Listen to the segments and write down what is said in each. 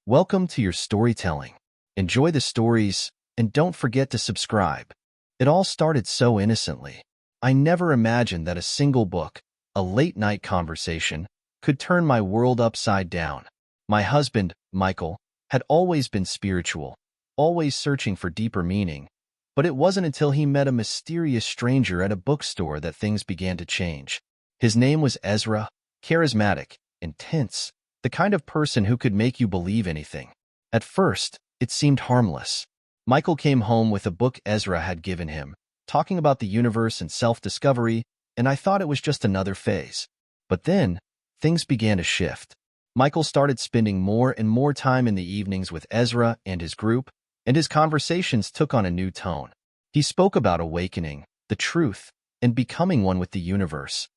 Welcome to your storytelling. Enjoy the stories, and don't forget to subscribe. It all started so innocently. I never imagined that a single book, a late-night conversation, could turn my world upside down. My husband, Michael, had always been spiritual, always searching for deeper meaning, but it wasn't until he met a mysterious stranger at a bookstore that things began to change. His name was Ezra, charismatic, intense, the kind of person who could make you believe anything. At first, it seemed harmless. Michael came home with a book Ezra had given him, talking about the universe and self-discovery, and I thought it was just another phase. But then, things began to shift. Michael started spending more and more time in the evenings with Ezra and his group, and his conversations took on a new tone. He spoke about awakening, the truth, and becoming one with the universe.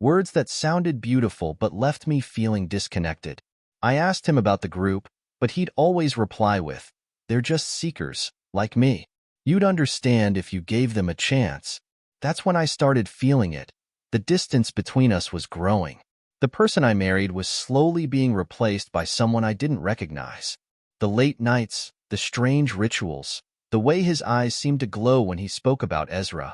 Words that sounded beautiful but left me feeling disconnected. I asked him about the group, but he'd always reply with, "They're just seekers, like me. You'd understand if you gave them a chance." That's when I started feeling it. The distance between us was growing. The person I married was slowly being replaced by someone I didn't recognize. The late nights, the strange rituals, the way his eyes seemed to glow when he spoke about Ezra,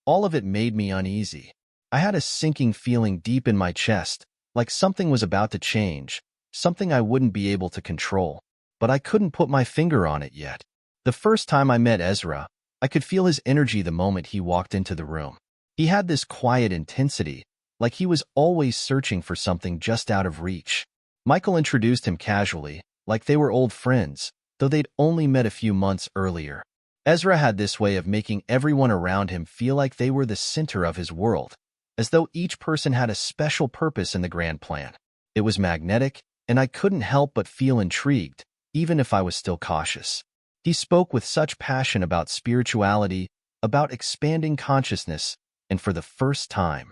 all of it made me uneasy. I had a sinking feeling deep in my chest, like something was about to change, something I wouldn't be able to control, but I couldn't put my finger on it yet. The first time I met Ezra, I could feel his energy the moment he walked into the room. He had this quiet intensity, like he was always searching for something just out of reach. Michael introduced him casually, like they were old friends, though they'd only met a few months earlier. Ezra had this way of making everyone around him feel like they were the center of his world, as though each person had a special purpose in the grand plan. It was magnetic, and I couldn't help but feel intrigued, even if I was still cautious. He spoke with such passion about spirituality, about expanding consciousness, and for the first time,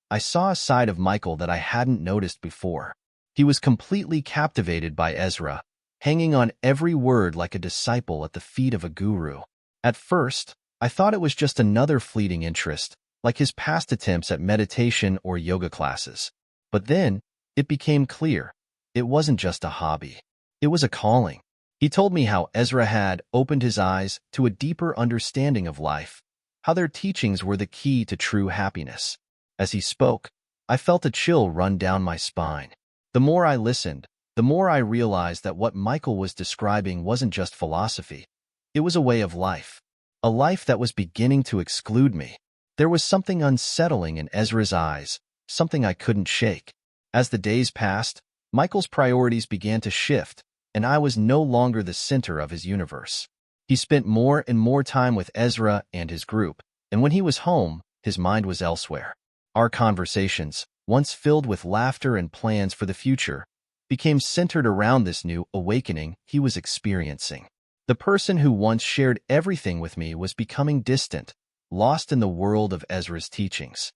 I saw a side of Michael that I hadn't noticed before. He was completely captivated by Ezra, hanging on every word like a disciple at the feet of a guru. At first, I thought it was just another fleeting interest, like his past attempts at meditation or yoga classes. But then, it became clear. It wasn't just a hobby. It was a calling. He told me how Ezra had opened his eyes to a deeper understanding of life, how their teachings were the key to true happiness. As he spoke, I felt a chill run down my spine. The more I listened, the more I realized that what Michael was describing wasn't just philosophy. It was a way of life, a life that was beginning to exclude me. There was something unsettling in Ezra's eyes, something I couldn't shake. As the days passed, Michael's priorities began to shift, and I was no longer the center of his universe. He spent more and more time with Ezra and his group, and when he was home, his mind was elsewhere. Our conversations, once filled with laughter and plans for the future, became centered around this new awakening he was experiencing. The person who once shared everything with me was becoming distant, lost in the world of Ezra's teachings.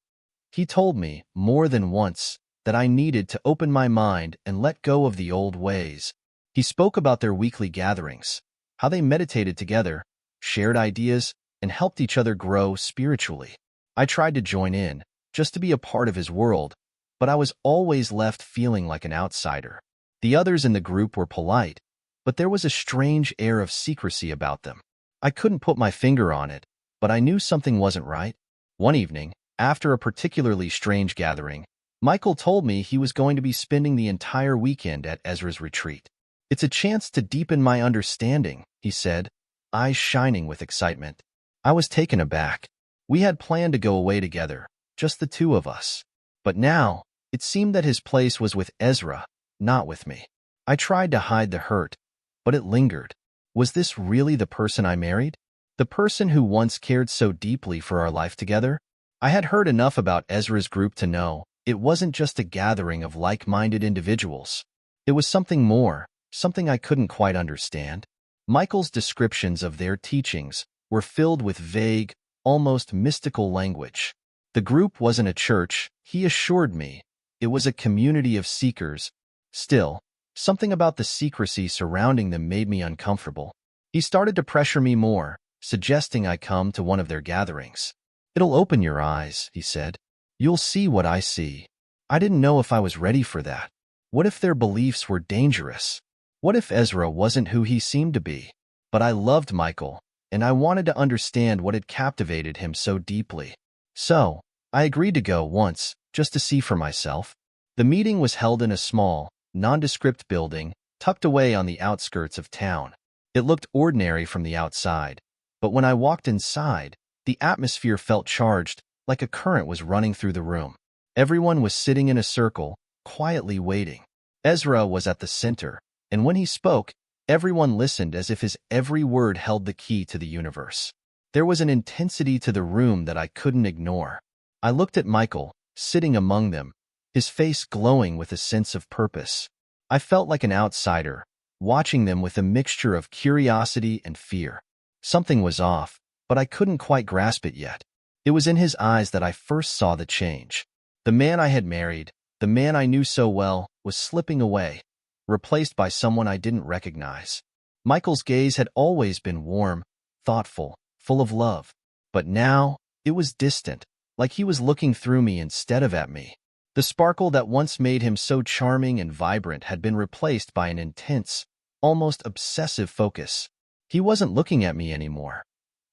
He told me, more than once, that I needed to open my mind and let go of the old ways. He spoke about their weekly gatherings, how they meditated together, shared ideas, and helped each other grow spiritually. I tried to join in, just to be a part of his world, but I was always left feeling like an outsider. The others in the group were polite, but there was a strange air of secrecy about them. I couldn't put my finger on it, but I knew something wasn't right. One evening, after a particularly strange gathering, Michael told me he was going to be spending the entire weekend at Ezra's retreat. "It's a chance to deepen my understanding," he said, eyes shining with excitement. I was taken aback. We had planned to go away together, just the two of us. But now, it seemed that his place was with Ezra, not with me. I tried to hide the hurt, but it lingered. Was this really the person I married? The person who once cared so deeply for our life together? I had heard enough about Ezra's group to know it wasn't just a gathering of like-minded individuals. It was something more, something I couldn't quite understand. Michael's descriptions of their teachings were filled with vague, almost mystical language. The group wasn't a church, he assured me. It was a community of seekers. Still, something about the secrecy surrounding them made me uncomfortable. He started to pressure me more, suggesting I come to one of their gatherings. "It'll open your eyes," he said. "You'll see what I see." I didn't know if I was ready for that. What if their beliefs were dangerous? What if Ezra wasn't who he seemed to be? But I loved Michael, and I wanted to understand what had captivated him so deeply. So, I agreed to go once, just to see for myself. The meeting was held in a small, nondescript building, tucked away on the outskirts of town. It looked ordinary from the outside, but when I walked inside, the atmosphere felt charged, like a current was running through the room. Everyone was sitting in a circle, quietly waiting. Ezra was at the center, and when he spoke, everyone listened as if his every word held the key to the universe. There was an intensity to the room that I couldn't ignore. I looked at Michael, sitting among them, his face glowing with a sense of purpose. I felt like an outsider, watching them with a mixture of curiosity and fear. Something was off, but I couldn't quite grasp it yet. It was in his eyes that I first saw the change. The man I had married, the man I knew so well, was slipping away, replaced by someone I didn't recognize. Michael's gaze had always been warm, thoughtful, full of love. But now, it was distant, like he was looking through me instead of at me. The sparkle that once made him so charming and vibrant had been replaced by an intense, almost obsessive focus. He wasn't looking at me anymore.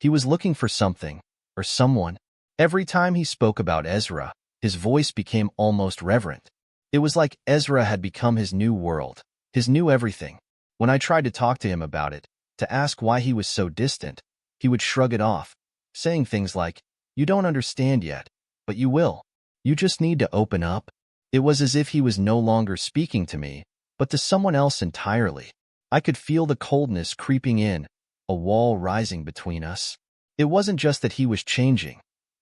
He was looking for something, or someone. Every time he spoke about Ezra, his voice became almost reverent. It was like Ezra had become his new world, his new everything. When I tried to talk to him about it, to ask why he was so distant, he would shrug it off, saying things like, "You don't understand yet, but you will. You just need to open up." It was as if he was no longer speaking to me, but to someone else entirely. I could feel the coldness creeping in, a wall rising between us. It wasn't just that he was changing.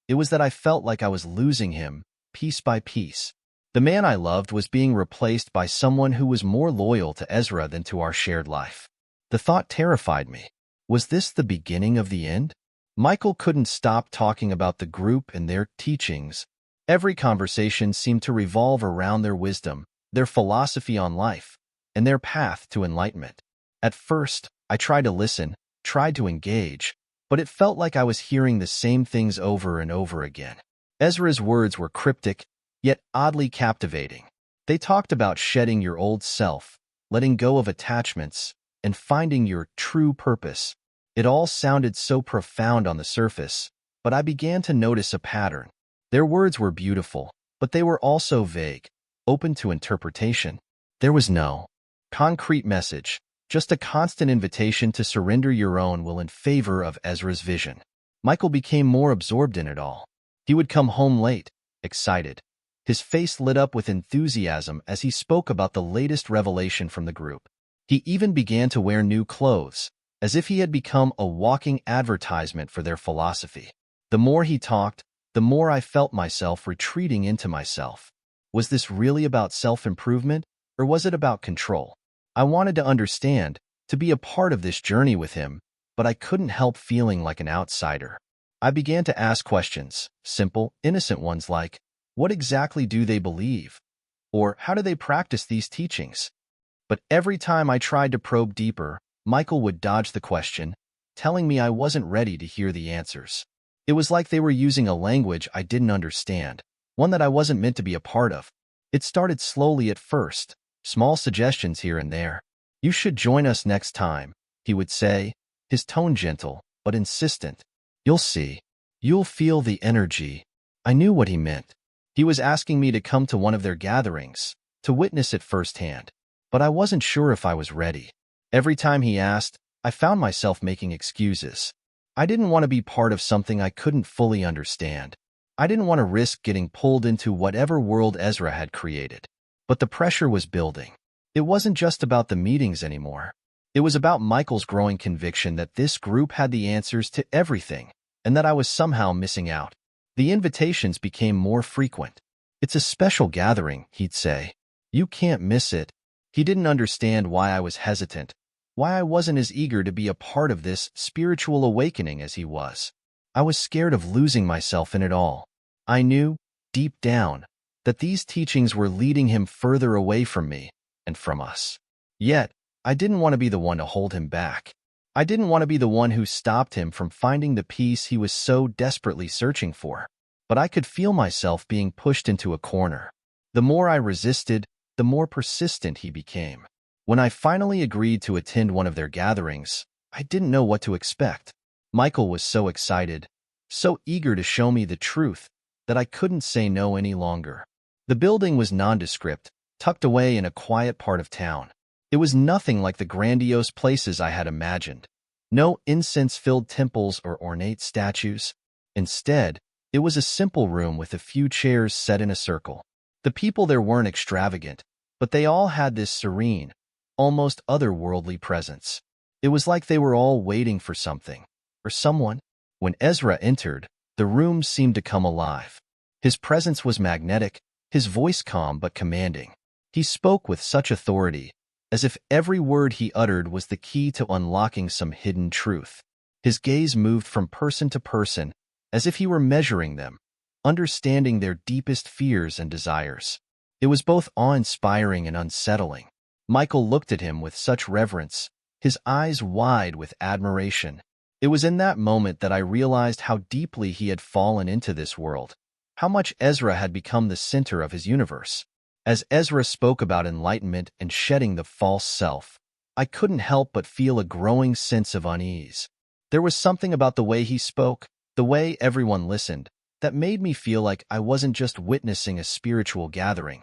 It was that I felt like I was losing him, piece by piece. The man I loved was being replaced by someone who was more loyal to Ezra than to our shared life. The thought terrified me. Was this the beginning of the end? Michael couldn't stop talking about the group and their teachings. Every conversation seemed to revolve around their wisdom, their philosophy on life, and their path to enlightenment. At first, I tried to listen, tried to engage, but it felt like I was hearing the same things over and over again. Ezra's words were cryptic, yet oddly captivating. They talked about shedding your old self, letting go of attachments, and finding your true purpose. It all sounded so profound on the surface, but I began to notice a pattern. Their words were beautiful, but they were also vague, open to interpretation. There was no concrete message, just a constant invitation to surrender your own will in favor of Ezra's vision. Michael became more absorbed in it all. He would come home late, excited. His face lit up with enthusiasm as he spoke about the latest revelation from the group. He even began to wear new clothes, as if he had become a walking advertisement for their philosophy. The more he talked, the more I felt myself retreating into myself. Was this really about self-improvement, or was it about control? I wanted to understand, to be a part of this journey with him, but I couldn't help feeling like an outsider. I began to ask questions, simple, innocent ones like, what exactly do they believe? Or how do they practice these teachings? But every time I tried to probe deeper, Michael would dodge the question, telling me I wasn't ready to hear the answers. It was like they were using a language I didn't understand, one that I wasn't meant to be a part of. It started slowly at first, small suggestions here and there. "You should join us next time," he would say, his tone gentle but insistent. "You'll see. You'll feel the energy." I knew what he meant. He was asking me to come to one of their gatherings, to witness it firsthand. But I wasn't sure if I was ready. Every time he asked, I found myself making excuses. I didn't want to be part of something I couldn't fully understand. I didn't want to risk getting pulled into whatever world Ezra had created. But the pressure was building. It wasn't just about the meetings anymore. It was about Michael's growing conviction that this group had the answers to everything, and that I was somehow missing out. The invitations became more frequent. "It's a special gathering," he'd say. "You can't miss it." He didn't understand why I was hesitant, why I wasn't as eager to be a part of this spiritual awakening as he was. I was scared of losing myself in it all. I knew, deep down, that these teachings were leading him further away from me and from us. Yet, I didn't want to be the one to hold him back. I didn't want to be the one who stopped him from finding the peace he was so desperately searching for. But I could feel myself being pushed into a corner. The more I resisted, the more persistent he became. When I finally agreed to attend one of their gatherings, I didn't know what to expect. Michael was so excited, so eager to show me the truth, that I couldn't say no any longer. The building was nondescript, tucked away in a quiet part of town. It was nothing like the grandiose places I had imagined. No incense-filled temples or ornate statues. Instead, it was a simple room with a few chairs set in a circle. The people there weren't extravagant, but they all had this serene, almost otherworldly presence. It was like they were all waiting for something, or someone. When Ezra entered, the room seemed to come alive. His presence was magnetic, his voice calm but commanding. He spoke with such authority, as if every word he uttered was the key to unlocking some hidden truth. His gaze moved from person to person, as if he were measuring them, understanding their deepest fears and desires. It was both awe-inspiring and unsettling. Michael looked at him with such reverence, his eyes wide with admiration. It was in that moment that I realized how deeply he had fallen into this world, how much Ezra had become the center of his universe. As Ezra spoke about enlightenment and shedding the false self, I couldn't help but feel a growing sense of unease. There was something about the way he spoke, the way everyone listened, that made me feel like I wasn't just witnessing a spiritual gathering.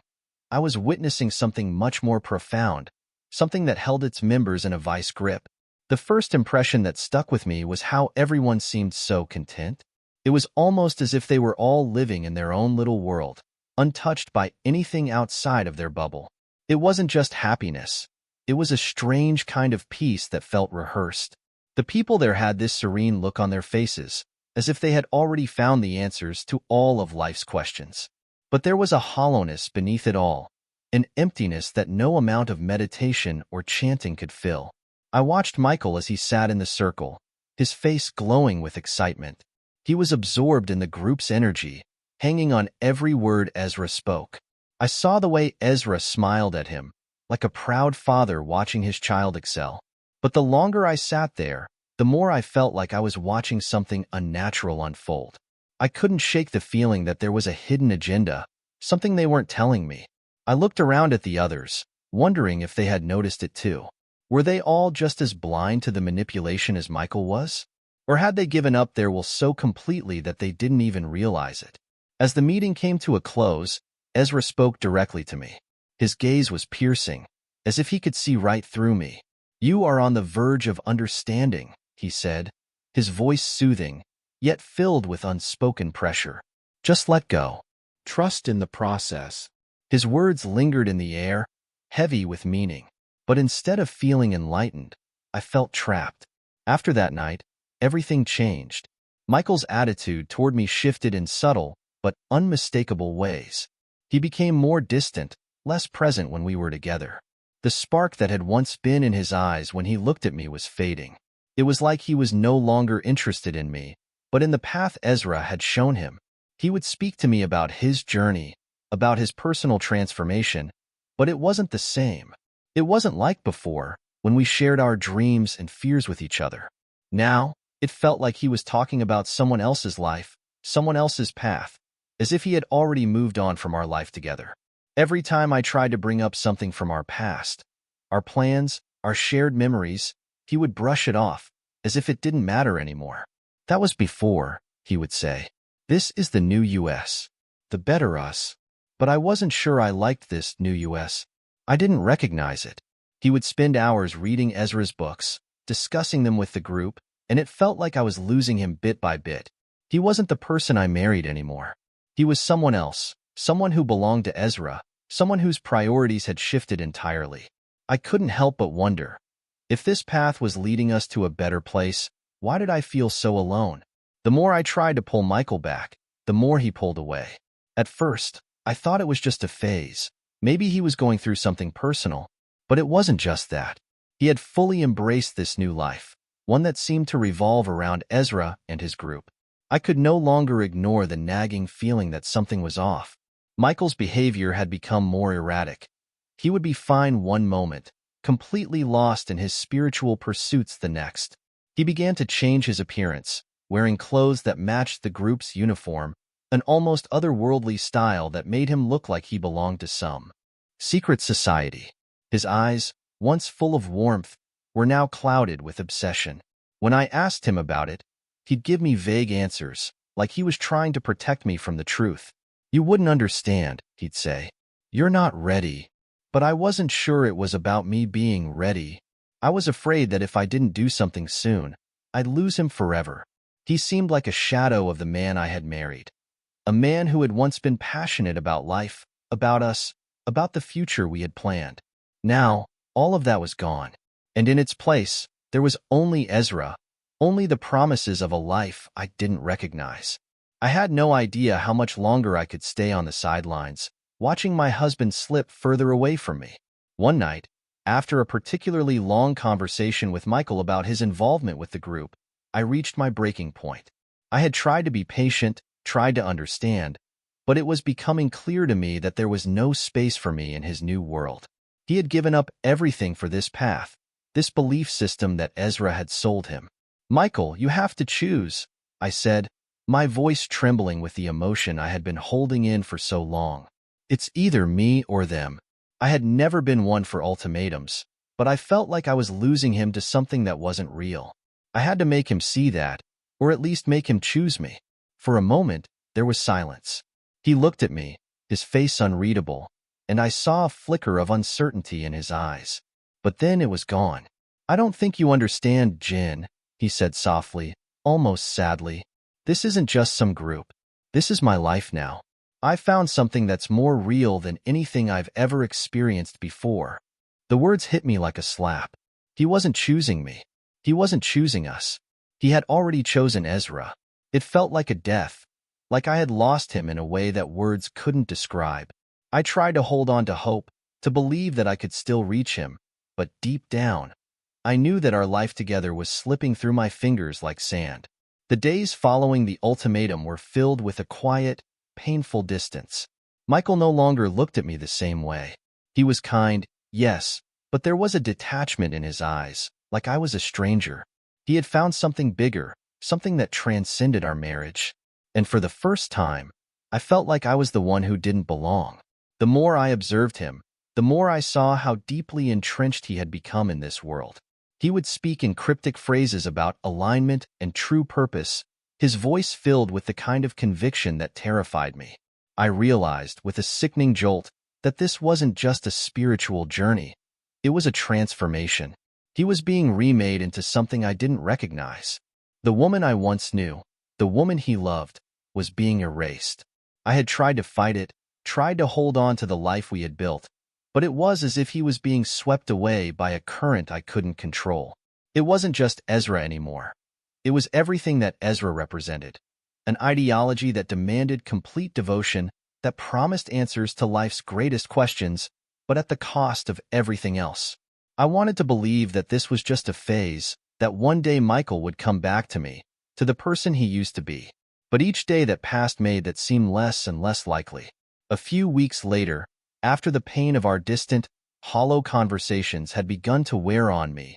I was witnessing something much more profound, something that held its members in a vice grip. The first impression that stuck with me was how everyone seemed so content. It was almost as if they were all living in their own little world, untouched by anything outside of their bubble. It wasn't just happiness. It was a strange kind of peace that felt rehearsed. The people there had this serene look on their faces, as if they had already found the answers to all of life's questions. But there was a hollowness beneath it all, an emptiness that no amount of meditation or chanting could fill. I watched Michael as he sat in the circle, his face glowing with excitement. He was absorbed in the group's energy, hanging on every word Ezra spoke. I saw the way Ezra smiled at him, like a proud father watching his child excel. But the longer I sat there, the more I felt like I was watching something unnatural unfold. I couldn't shake the feeling that there was a hidden agenda, something they weren't telling me. I looked around at the others, wondering if they had noticed it too. Were they all just as blind to the manipulation as Michael was? Or had they given up their will so completely that they didn't even realize it? As the meeting came to a close, Ezra spoke directly to me. His gaze was piercing, as if he could see right through me. "You are on the verge of understanding," he said, his voice soothing, yet filled with unspoken pressure. "Just let go. Trust in the process." His words lingered in the air, heavy with meaning. But instead of feeling enlightened, I felt trapped. After that night, everything changed. Michael's attitude toward me shifted in subtle but unmistakable ways. He became more distant, less present when we were together. The spark that had once been in his eyes when he looked at me was fading. It was like he was no longer interested in me, but in the path Ezra had shown him. He would speak to me about his journey, about his personal transformation, but it wasn't the same. It wasn't like before, when we shared our dreams and fears with each other. Now, it felt like he was talking about someone else's life, someone else's path, as if he had already moved on from our life together. Every time I tried to bring up something from our past, our plans, our shared memories, he would brush it off, as if it didn't matter anymore. "That was before," he would say. "This is the new US, the better us." But I wasn't sure I liked this new US. I didn't recognize it. He would spend hours reading Ezra's books, discussing them with the group, and it felt like I was losing him bit by bit. He wasn't the person I married anymore. He was someone else, someone who belonged to Ezra, someone whose priorities had shifted entirely. I couldn't help but wonder, if this path was leading us to a better place, why did I feel so alone? The more I tried to pull Michael back, the more he pulled away. At first, I thought it was just a phase. Maybe he was going through something personal, but it wasn't just that. He had fully embraced this new life, one that seemed to revolve around Ezra and his group. I could no longer ignore the nagging feeling that something was off. Michael's behavior had become more erratic. He would be fine one moment, completely lost in his spiritual pursuits the next. He began to change his appearance, wearing clothes that matched the group's uniform, an almost otherworldly style that made him look like he belonged to some secret society. His eyes, once full of warmth, were now clouded with obsession. When I asked him about it, he'd give me vague answers, like he was trying to protect me from the truth. "You wouldn't understand," he'd say. "You're not ready." But I wasn't sure it was about me being ready. I was afraid that if I didn't do something soon, I'd lose him forever. He seemed like a shadow of the man I had married. A man who had once been passionate about life, about us, about the future we had planned. Now, all of that was gone. And in its place, there was only Ezra, only the promises of a life I didn't recognize. I had no idea how much longer I could stay on the sidelines, watching my husband slip further away from me. One night, after a particularly long conversation with Michael about his involvement with the group, I reached my breaking point. I had tried to be patient, tried to understand, but it was becoming clear to me that there was no space for me in his new world. He had given up everything for this path, this belief system that Ezra had sold him. "Michael, you have to choose," I said, my voice trembling with the emotion I had been holding in for so long. "It's either me or them." I had never been one for ultimatums, but I felt like I was losing him to something that wasn't real. I had to make him see that, or at least make him choose me. For a moment, there was silence. He looked at me, his face unreadable, and I saw a flicker of uncertainty in his eyes. But then it was gone. "I don't think you understand, Jin," he said softly, almost sadly. "This isn't just some group. This is my life now. I found something that's more real than anything I've ever experienced before." The words hit me like a slap. He wasn't choosing me. He wasn't choosing us. He had already chosen Ezra. It felt like a death, like I had lost him in a way that words couldn't describe. I tried to hold on to hope, to believe that I could still reach him, but deep down, I knew that our life together was slipping through my fingers like sand. The days following the ultimatum were filled with a quiet, painful distance. Michael no longer looked at me the same way. He was kind, yes, but there was a detachment in his eyes, like I was a stranger. He had found something bigger, something that transcended our marriage. And for the first time, I felt like I was the one who didn't belong. The more I observed him, the more I saw how deeply entrenched he had become in this world. He would speak in cryptic phrases about alignment and true purpose, his voice filled with the kind of conviction that terrified me. I realized, with a sickening jolt, that this wasn't just a spiritual journey. It was a transformation. He was being remade into something I didn't recognize. The woman I once knew, the woman he loved, was being erased. I had tried to fight it, tried to hold on to the life we had built, but it was as if he was being swept away by a current I couldn't control. It wasn't just Ezra anymore. It was everything that Ezra represented, an ideology that demanded complete devotion, that promised answers to life's greatest questions, but at the cost of everything else. I wanted to believe that this was just a phase, that one day Michael would come back to me, to the person he used to be. But each day that passed made that seem less and less likely. A few weeks later, after the pain of our distant, hollow conversations had begun to wear on me,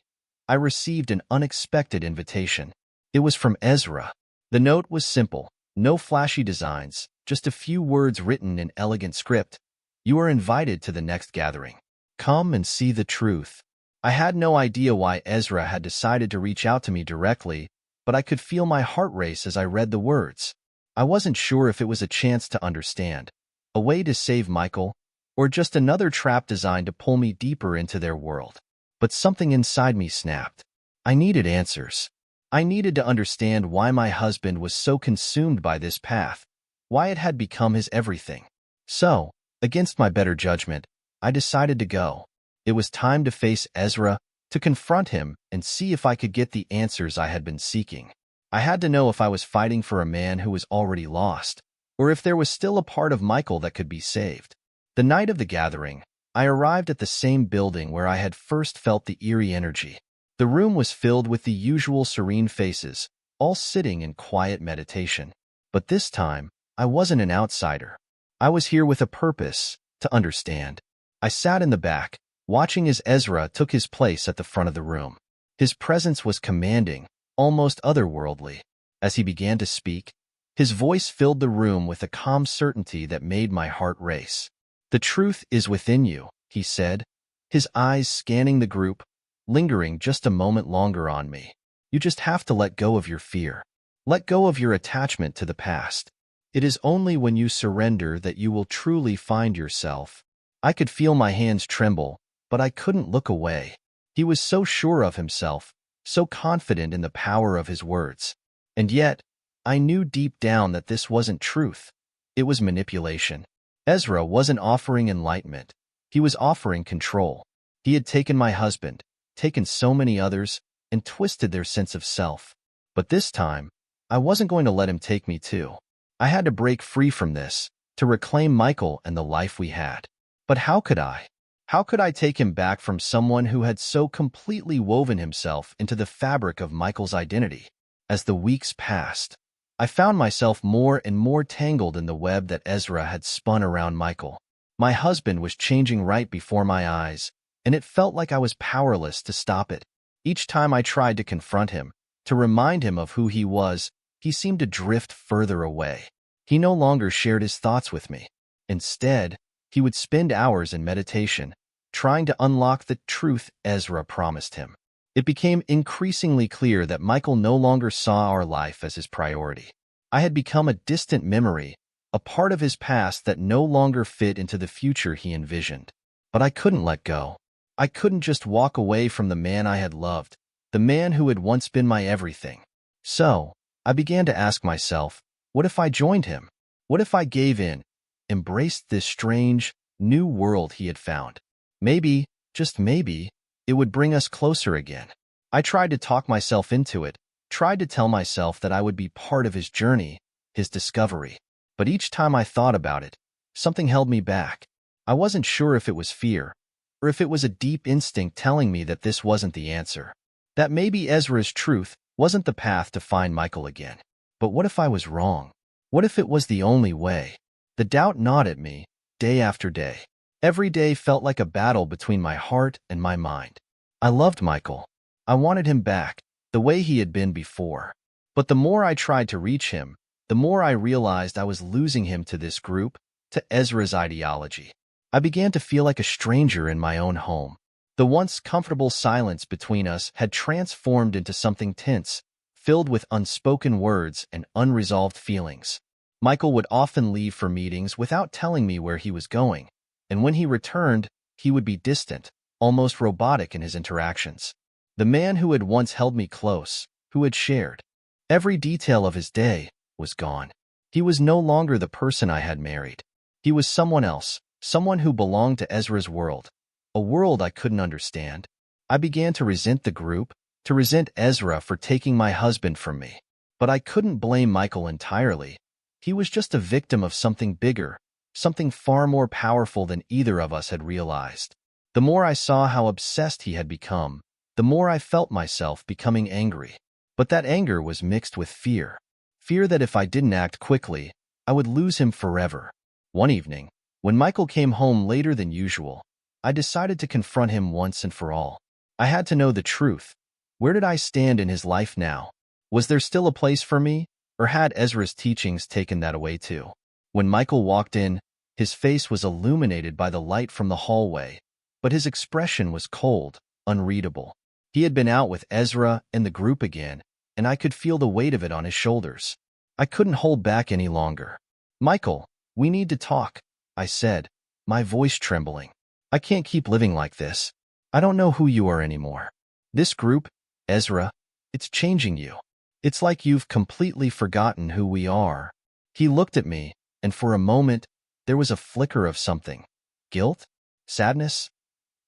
I received an unexpected invitation. It was from Ezra. The note was simple, no flashy designs, just a few words written in elegant script. "You are invited to the next gathering. Come and see the truth." I had no idea why Ezra had decided to reach out to me directly, but I could feel my heart race as I read the words. I wasn't sure if it was a chance to understand, a way to save Michael, or just another trap designed to pull me deeper into their world. But something inside me snapped. I needed answers. I needed to understand why my husband was so consumed by this path, why it had become his everything. So, against my better judgment, I decided to go. It was time to face Ezra, to confront him and see if I could get the answers I had been seeking. I had to know if I was fighting for a man who was already lost, or if there was still a part of Michael that could be saved. The night of the gathering, I arrived at the same building where I had first felt the eerie energy. The room was filled with the usual serene faces, all sitting in quiet meditation. But this time, I wasn't an outsider. I was here with a purpose, to understand. I sat in the back, watching as Ezra took his place at the front of the room. His presence was commanding, almost otherworldly. As he began to speak, his voice filled the room with a calm certainty that made my heart race. "The truth is within you," he said, his eyes scanning the group, lingering just a moment longer on me. You just have to let go of your fear. Let go of your attachment to the past. It is only when you surrender that you will truly find yourself. I could feel my hands tremble, but I couldn't look away. He was so sure of himself, so confident in the power of his words. And yet, I knew deep down that this wasn't truth. It was manipulation. Ezra wasn't offering enlightenment. He was offering control. He had taken my husband, taken so many others, and twisted their sense of self. But this time, I wasn't going to let him take me too. I had to break free from this, to reclaim Michael and the life we had. But how could I? How could I take him back from someone who had so completely woven himself into the fabric of Michael's identity? As the weeks passed, I found myself more and more tangled in the web that Ezra had spun around Michael. My husband was changing right before my eyes, and it felt like I was powerless to stop it. Each time I tried to confront him, to remind him of who he was, he seemed to drift further away. He no longer shared his thoughts with me. Instead, he would spend hours in meditation, trying to unlock the truth Ezra promised him. It became increasingly clear that Michael no longer saw our life as his priority. I had become a distant memory, a part of his past that no longer fit into the future he envisioned. But I couldn't let go. I couldn't just walk away from the man I had loved, the man who had once been my everything. So, I began to ask myself, what if I joined him? What if I gave in, embraced this strange, new world he had found? Maybe, just maybe, it would bring us closer again. I tried to talk myself into it, tried to tell myself that I would be part of his journey, his discovery. But each time I thought about it, something held me back. I wasn't sure if it was fear, or if it was a deep instinct telling me that this wasn't the answer. That maybe Ezra's truth wasn't the path to find Michael again. But what if I was wrong? What if it was the only way? The doubt gnawed at me, day after day. Every day felt like a battle between my heart and my mind. I loved Michael. I wanted him back, the way he had been before. But the more I tried to reach him, the more I realized I was losing him to this group, to Ezra's ideology. I began to feel like a stranger in my own home. The once comfortable silence between us had transformed into something tense, filled with unspoken words and unresolved feelings. Michael would often leave for meetings without telling me where he was going, and when he returned, he would be distant, almost robotic in his interactions. The man who had once held me close, who had shared every detail of his day, was gone. He was no longer the person I had married. He was someone else, someone who belonged to Ezra's world, a world I couldn't understand. I began to resent the group, to resent Ezra for taking my husband from me. But I couldn't blame Michael entirely. He was just a victim of something bigger, something far more powerful than either of us had realized. The more I saw how obsessed he had become, the more I felt myself becoming angry. But that anger was mixed with fear. Fear that if I didn't act quickly, I would lose him forever. One evening, when Michael came home later than usual, I decided to confront him once and for all. I had to know the truth. Where did I stand in his life now? Was there still a place for me, or had Ezra's teachings taken that away too? When Michael walked in, his face was illuminated by the light from the hallway, but his expression was cold, unreadable. He had been out with Ezra and the group again, and I could feel the weight of it on his shoulders. I couldn't hold back any longer. "Michael, we need to talk," I said, my voice trembling. "I can't keep living like this. I don't know who you are anymore. This group, Ezra, it's changing you. It's like you've completely forgotten who we are." He looked at me, and for a moment, there was a flicker of something. Guilt? Sadness?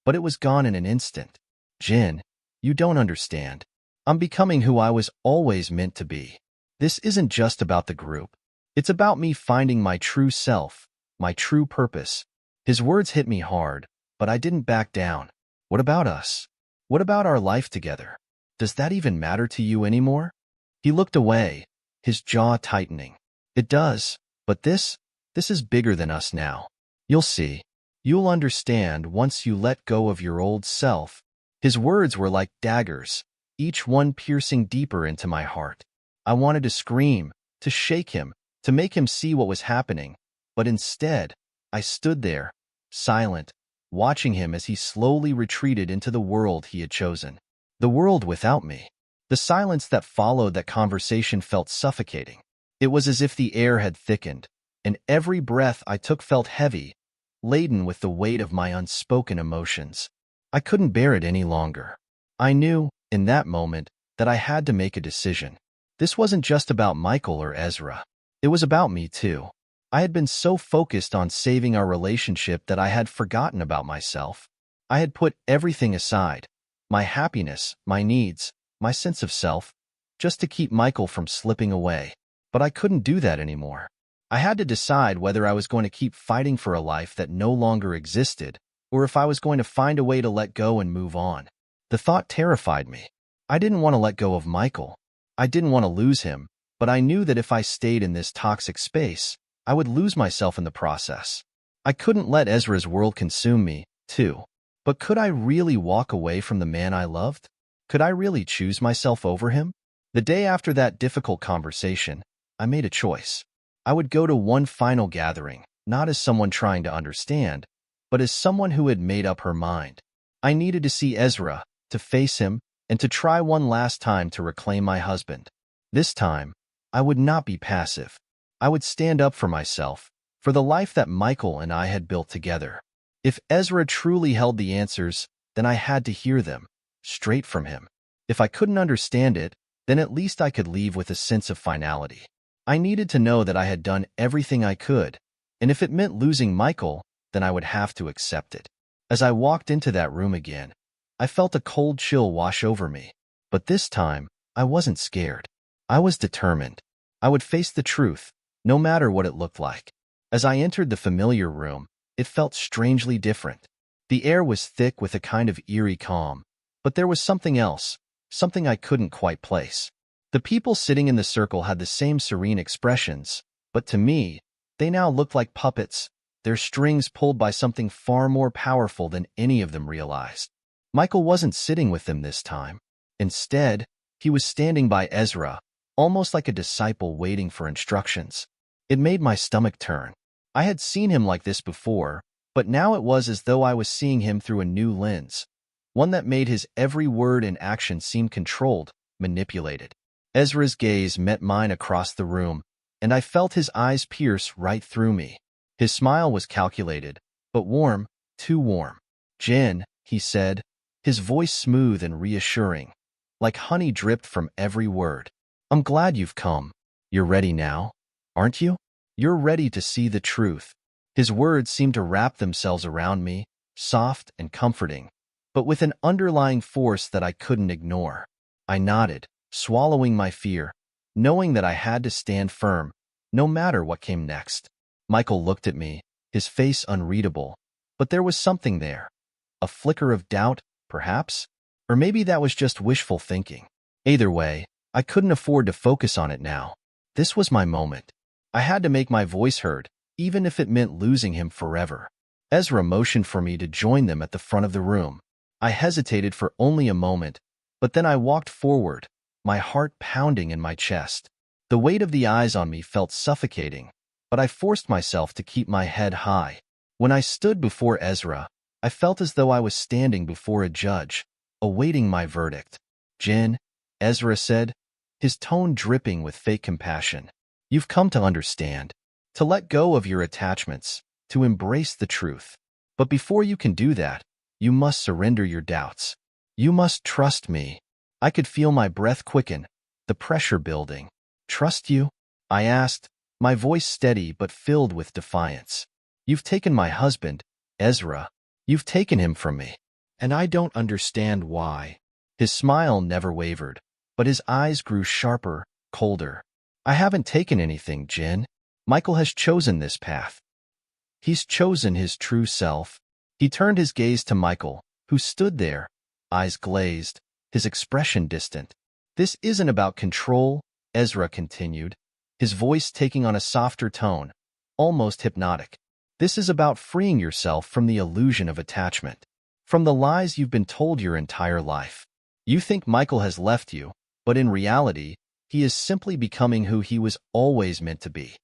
But it was gone in an instant. "Jen, you don't understand. I'm becoming who I was always meant to be. This isn't just about the group. It's about me finding my true self, my true purpose." His words hit me hard, but I didn't back down. "What about us? What about our life together? Does that even matter to you anymore?" He looked away, his jaw tightening. "It does, but this is bigger than us now. You'll see. You'll understand once you let go of your old self." His words were like daggers, each one piercing deeper into my heart. I wanted to scream, to shake him, to make him see what was happening, but instead, I stood there, silent, watching him as he slowly retreated into the world he had chosen. The world without me. The silence that followed that conversation felt suffocating. It was as if the air had thickened, and every breath I took felt heavy, laden with the weight of my unspoken emotions. I couldn't bear it any longer. I knew, in that moment, that I had to make a decision. This wasn't just about Michael or Ezra. It was about me too. I had been so focused on saving our relationship that I had forgotten about myself. I had put everything aside, my happiness, my needs, my sense of self, just to keep Michael from slipping away. But I couldn't do that anymore. I had to decide whether I was going to keep fighting for a life that no longer existed, or if I was going to find a way to let go and move on. The thought terrified me. I didn't want to let go of Michael. I didn't want to lose him, but I knew that if I stayed in this toxic space, I would lose myself in the process. I couldn't let Ezra's world consume me, too. But could I really walk away from the man I loved? Could I really choose myself over him? The day after that difficult conversation, I made a choice. I would go to one final gathering, not as someone trying to understand, but as someone who had made up her mind. I needed to see Ezra, to face him, and to try one last time to reclaim my husband. This time, I would not be passive. I would stand up for myself, for the life that Michael and I had built together. If Ezra truly held the answers, then I had to hear them, straight from him. If I couldn't understand it, then at least I could leave with a sense of finality. I needed to know that I had done everything I could, and if it meant losing Michael, then I would have to accept it. As I walked into that room again, I felt a cold chill wash over me. But this time, I wasn't scared. I was determined. I would face the truth, no matter what it looked like. As I entered the familiar room, it felt strangely different. The air was thick with a kind of eerie calm, but there was something else, something I couldn't quite place. The people sitting in the circle had the same serene expressions, but to me, they now looked like puppets, their strings pulled by something far more powerful than any of them realized. Michael wasn't sitting with them this time. Instead, he was standing by Ezra, almost like a disciple waiting for instructions. It made my stomach turn. I had seen him like this before, but now it was as though I was seeing him through a new lens, one that made his every word and action seem controlled, manipulated. Ezra's gaze met mine across the room, and I felt his eyes pierce right through me. His smile was calculated, but warm, too warm. "Jen," he said, his voice smooth and reassuring, like honey dripped from every word. "I'm glad you've come. You're ready now, aren't you? You're ready to see the truth." His words seemed to wrap themselves around me, soft and comforting, but with an underlying force that I couldn't ignore. I nodded, swallowing my fear, knowing that I had to stand firm, no matter what came next. Michael looked at me, his face unreadable, but there was something there. A flicker of doubt, perhaps? Or maybe that was just wishful thinking. Either way, I couldn't afford to focus on it now. This was my moment. I had to make my voice heard, even if it meant losing him forever. Ezra motioned for me to join them at the front of the room. I hesitated for only a moment, but then I walked forward, my heart pounding in my chest. The weight of the eyes on me felt suffocating, but I forced myself to keep my head high. When I stood before Ezra, I felt as though I was standing before a judge, awaiting my verdict. "Jen," Ezra said, his tone dripping with fake compassion, "you've come to understand, to let go of your attachments, to embrace the truth. But before you can do that, you must surrender your doubts. You must trust me." I could feel my breath quicken, the pressure building. "Trust you?" I asked, my voice steady but filled with defiance. "You've taken my husband, Ezra. You've taken him from me. And I don't understand why." His smile never wavered, but his eyes grew sharper, colder. "I haven't taken anything, Jen. Michael has chosen this path. He's chosen his true self." He turned his gaze to Michael, who stood there, eyes glazed, his expression distant. "This isn't about control," Ezra continued, his voice taking on a softer tone, almost hypnotic. "This is about freeing yourself from the illusion of attachment, from the lies you've been told your entire life. You think Michael has left you, but in reality, he is simply becoming who he was always meant to be.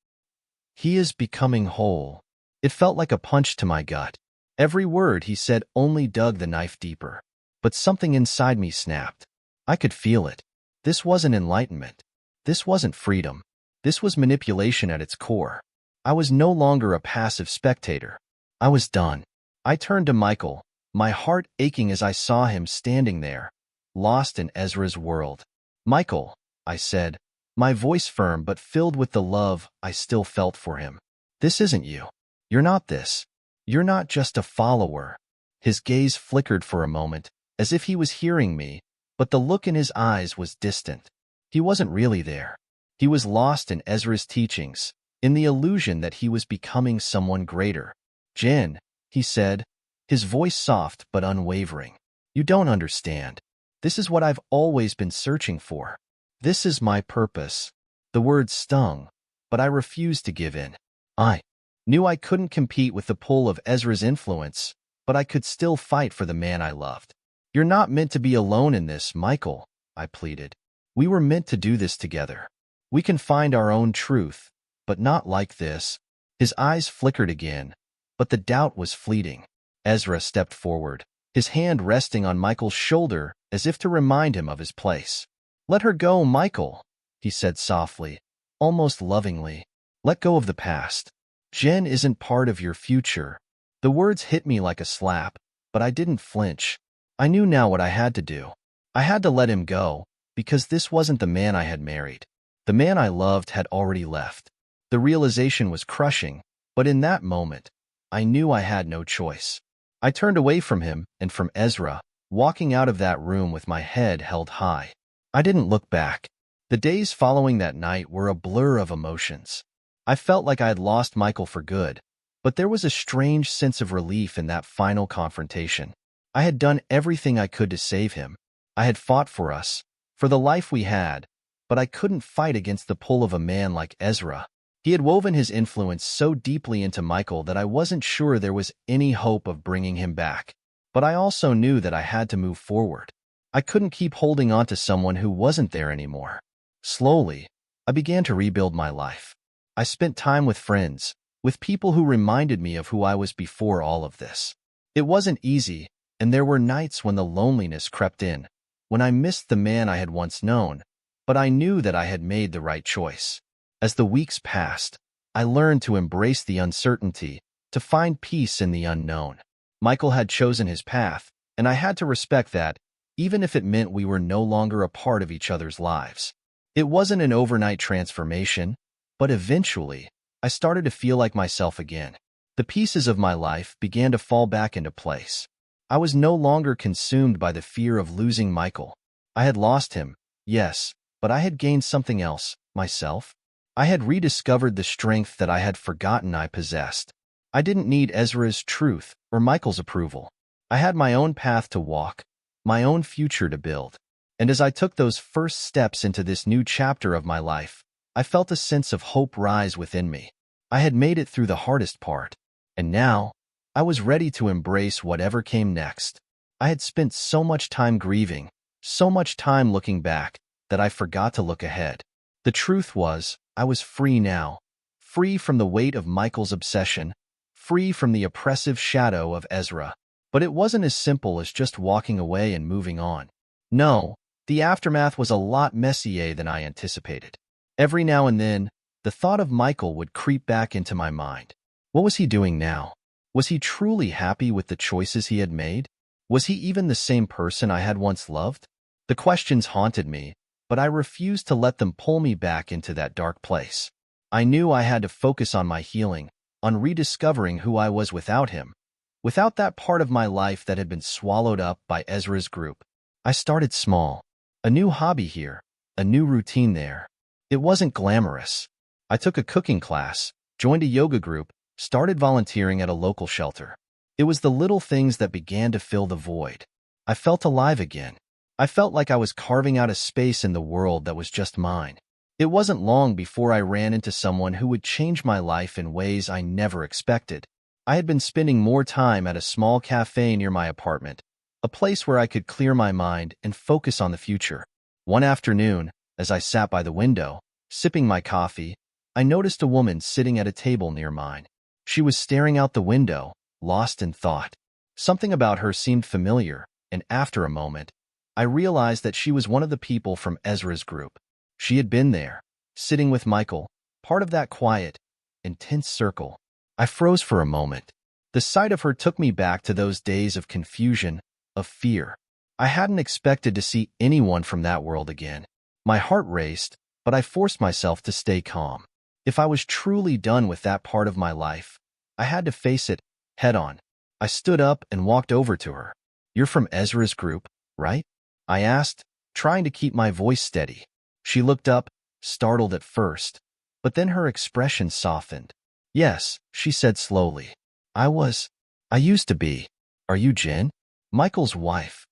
He is becoming whole." It felt like a punch to my gut. Every word he said only dug the knife deeper. But something inside me snapped. I could feel it. This wasn't enlightenment. This wasn't freedom. This was manipulation at its core. I was no longer a passive spectator. I was done. I turned to Michael, my heart aching as I saw him standing there, lost in Ezra's world. "Michael," I said, my voice firm but filled with the love I still felt for him. "This isn't you. You're not this. You're not just a follower." His gaze flickered for a moment, as if he was hearing me, but the look in his eyes was distant. He wasn't really there. He was lost in Ezra's teachings, in the illusion that he was becoming someone greater. "Jen," he said, his voice soft but unwavering. "You don't understand. This is what I've always been searching for. This is my purpose." The words stung, but I refused to give in. I knew I couldn't compete with the pull of Ezra's influence, but I could still fight for the man I loved. "You're not meant to be alone in this, Michael," I pleaded. "We were meant to do this together. We can find our own truth, but not like this." His eyes flickered again, but the doubt was fleeting. Ezra stepped forward, his hand resting on Michael's shoulder as if to remind him of his place. "Let her go, Michael," he said softly, almost lovingly. "Let go of the past. Jen isn't part of your future." The words hit me like a slap, but I didn't flinch. I knew now what I had to do. I had to let him go, because this wasn't the man I had married. The man I loved had already left. The realization was crushing, but in that moment, I knew I had no choice. I turned away from him and from Ezra, walking out of that room with my head held high. I didn't look back. The days following that night were a blur of emotions. I felt like I had lost Michael for good, but there was a strange sense of relief in that final confrontation. I had done everything I could to save him. I had fought for us, for the life we had, but I couldn't fight against the pull of a man like Ezra. He had woven his influence so deeply into Michael that I wasn't sure there was any hope of bringing him back. But I also knew that I had to move forward. I couldn't keep holding on to someone who wasn't there anymore. Slowly, I began to rebuild my life. I spent time with friends, with people who reminded me of who I was before all of this. It wasn't easy, and there were nights when the loneliness crept in, when I missed the man I had once known, but I knew that I had made the right choice. As the weeks passed, I learned to embrace the uncertainty, to find peace in the unknown. Michael had chosen his path, and I had to respect that, even if it meant we were no longer a part of each other's lives. It wasn't an overnight transformation, but eventually, I started to feel like myself again. The pieces of my life began to fall back into place. I was no longer consumed by the fear of losing Michael. I had lost him, yes, but I had gained something else, myself. I had rediscovered the strength that I had forgotten I possessed. I didn't need Ezra's truth or Michael's approval. I had my own path to walk, my own future to build. And as I took those first steps into this new chapter of my life, I felt a sense of hope rise within me. I had made it through the hardest part, and now I was ready to embrace whatever came next. I had spent so much time grieving, so much time looking back, that I forgot to look ahead. The truth was, I was free now, free from the weight of Michael's obsession, free from the oppressive shadow of Ezra. But it wasn't as simple as just walking away and moving on. No, the aftermath was a lot messier than I anticipated. Every now and then, the thought of Michael would creep back into my mind. What was he doing now? Was he truly happy with the choices he had made? Was he even the same person I had once loved? The questions haunted me, but I refused to let them pull me back into that dark place. I knew I had to focus on my healing, on rediscovering who I was without him, without that part of my life that had been swallowed up by Ezra's group. I started small. A new hobby here, a new routine there. It wasn't glamorous. I took a cooking class, joined a yoga group, started volunteering at a local shelter. It was the little things that began to fill the void. I felt alive again. I felt like I was carving out a space in the world that was just mine. It wasn't long before I ran into someone who would change my life in ways I never expected. I had been spending more time at a small cafe near my apartment, a place where I could clear my mind and focus on the future. One afternoon, as I sat by the window, sipping my coffee, I noticed a woman sitting at a table near mine. She was staring out the window, lost in thought. Something about her seemed familiar, and after a moment, I realized that she was one of the people from Ezra's group. She had been there, sitting with Michael, part of that quiet, intense circle. I froze for a moment. The sight of her took me back to those days of confusion, of fear. I hadn't expected to see anyone from that world again. My heart raced, but I forced myself to stay calm. If I was truly done with that part of my life, I had to face it head on. I stood up and walked over to her. "You're from Ezra's group, right?" I asked, trying to keep my voice steady. She looked up, startled at first, but then her expression softened. "Yes," she said slowly. I used to be. Are you Jen? Michael's wife."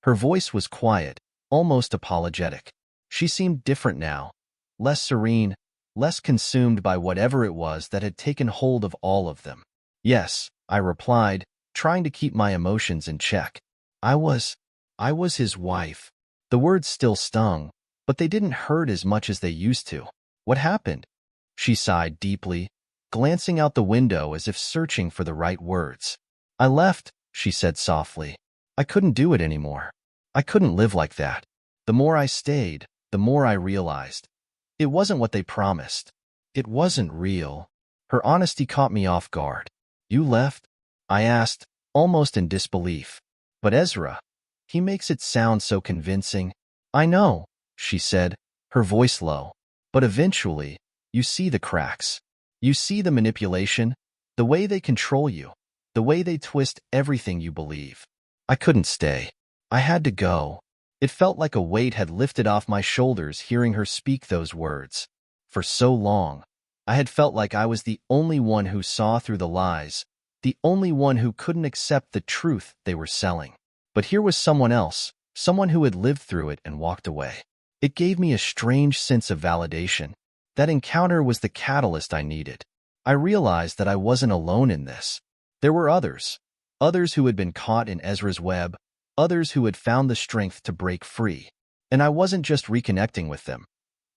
Her voice was quiet, almost apologetic. She seemed different now, less serene, less consumed by whatever it was that had taken hold of all of them. "Yes," I replied, trying to keep my emotions in check. I was his wife." The words still stung, but they didn't hurt as much as they used to. "What happened?" She sighed deeply, glancing out the window as if searching for the right words. "I left," she said softly. "I couldn't do it anymore. I couldn't live like that." The more I stayed, the more I realized. It wasn't what they promised. It wasn't real. Her honesty caught me off guard. "You left?" I asked, almost in disbelief. "But Ezra, he makes it sound so convincing." "I know," she said, her voice low. "But eventually, you see the cracks. You see the manipulation, the way they control you, the way they twist everything you believe." I couldn't stay. I had to go. It felt like a weight had lifted off my shoulders hearing her speak those words. For so long, I had felt like I was the only one who saw through the lies, the only one who couldn't accept the truth they were selling. But here was someone else, someone who had lived through it and walked away. It gave me a strange sense of validation. That encounter was the catalyst I needed. I realized that I wasn't alone in this. There were others who had been caught in Ezra's web, others who had found the strength to break free. And I wasn't just reconnecting with them.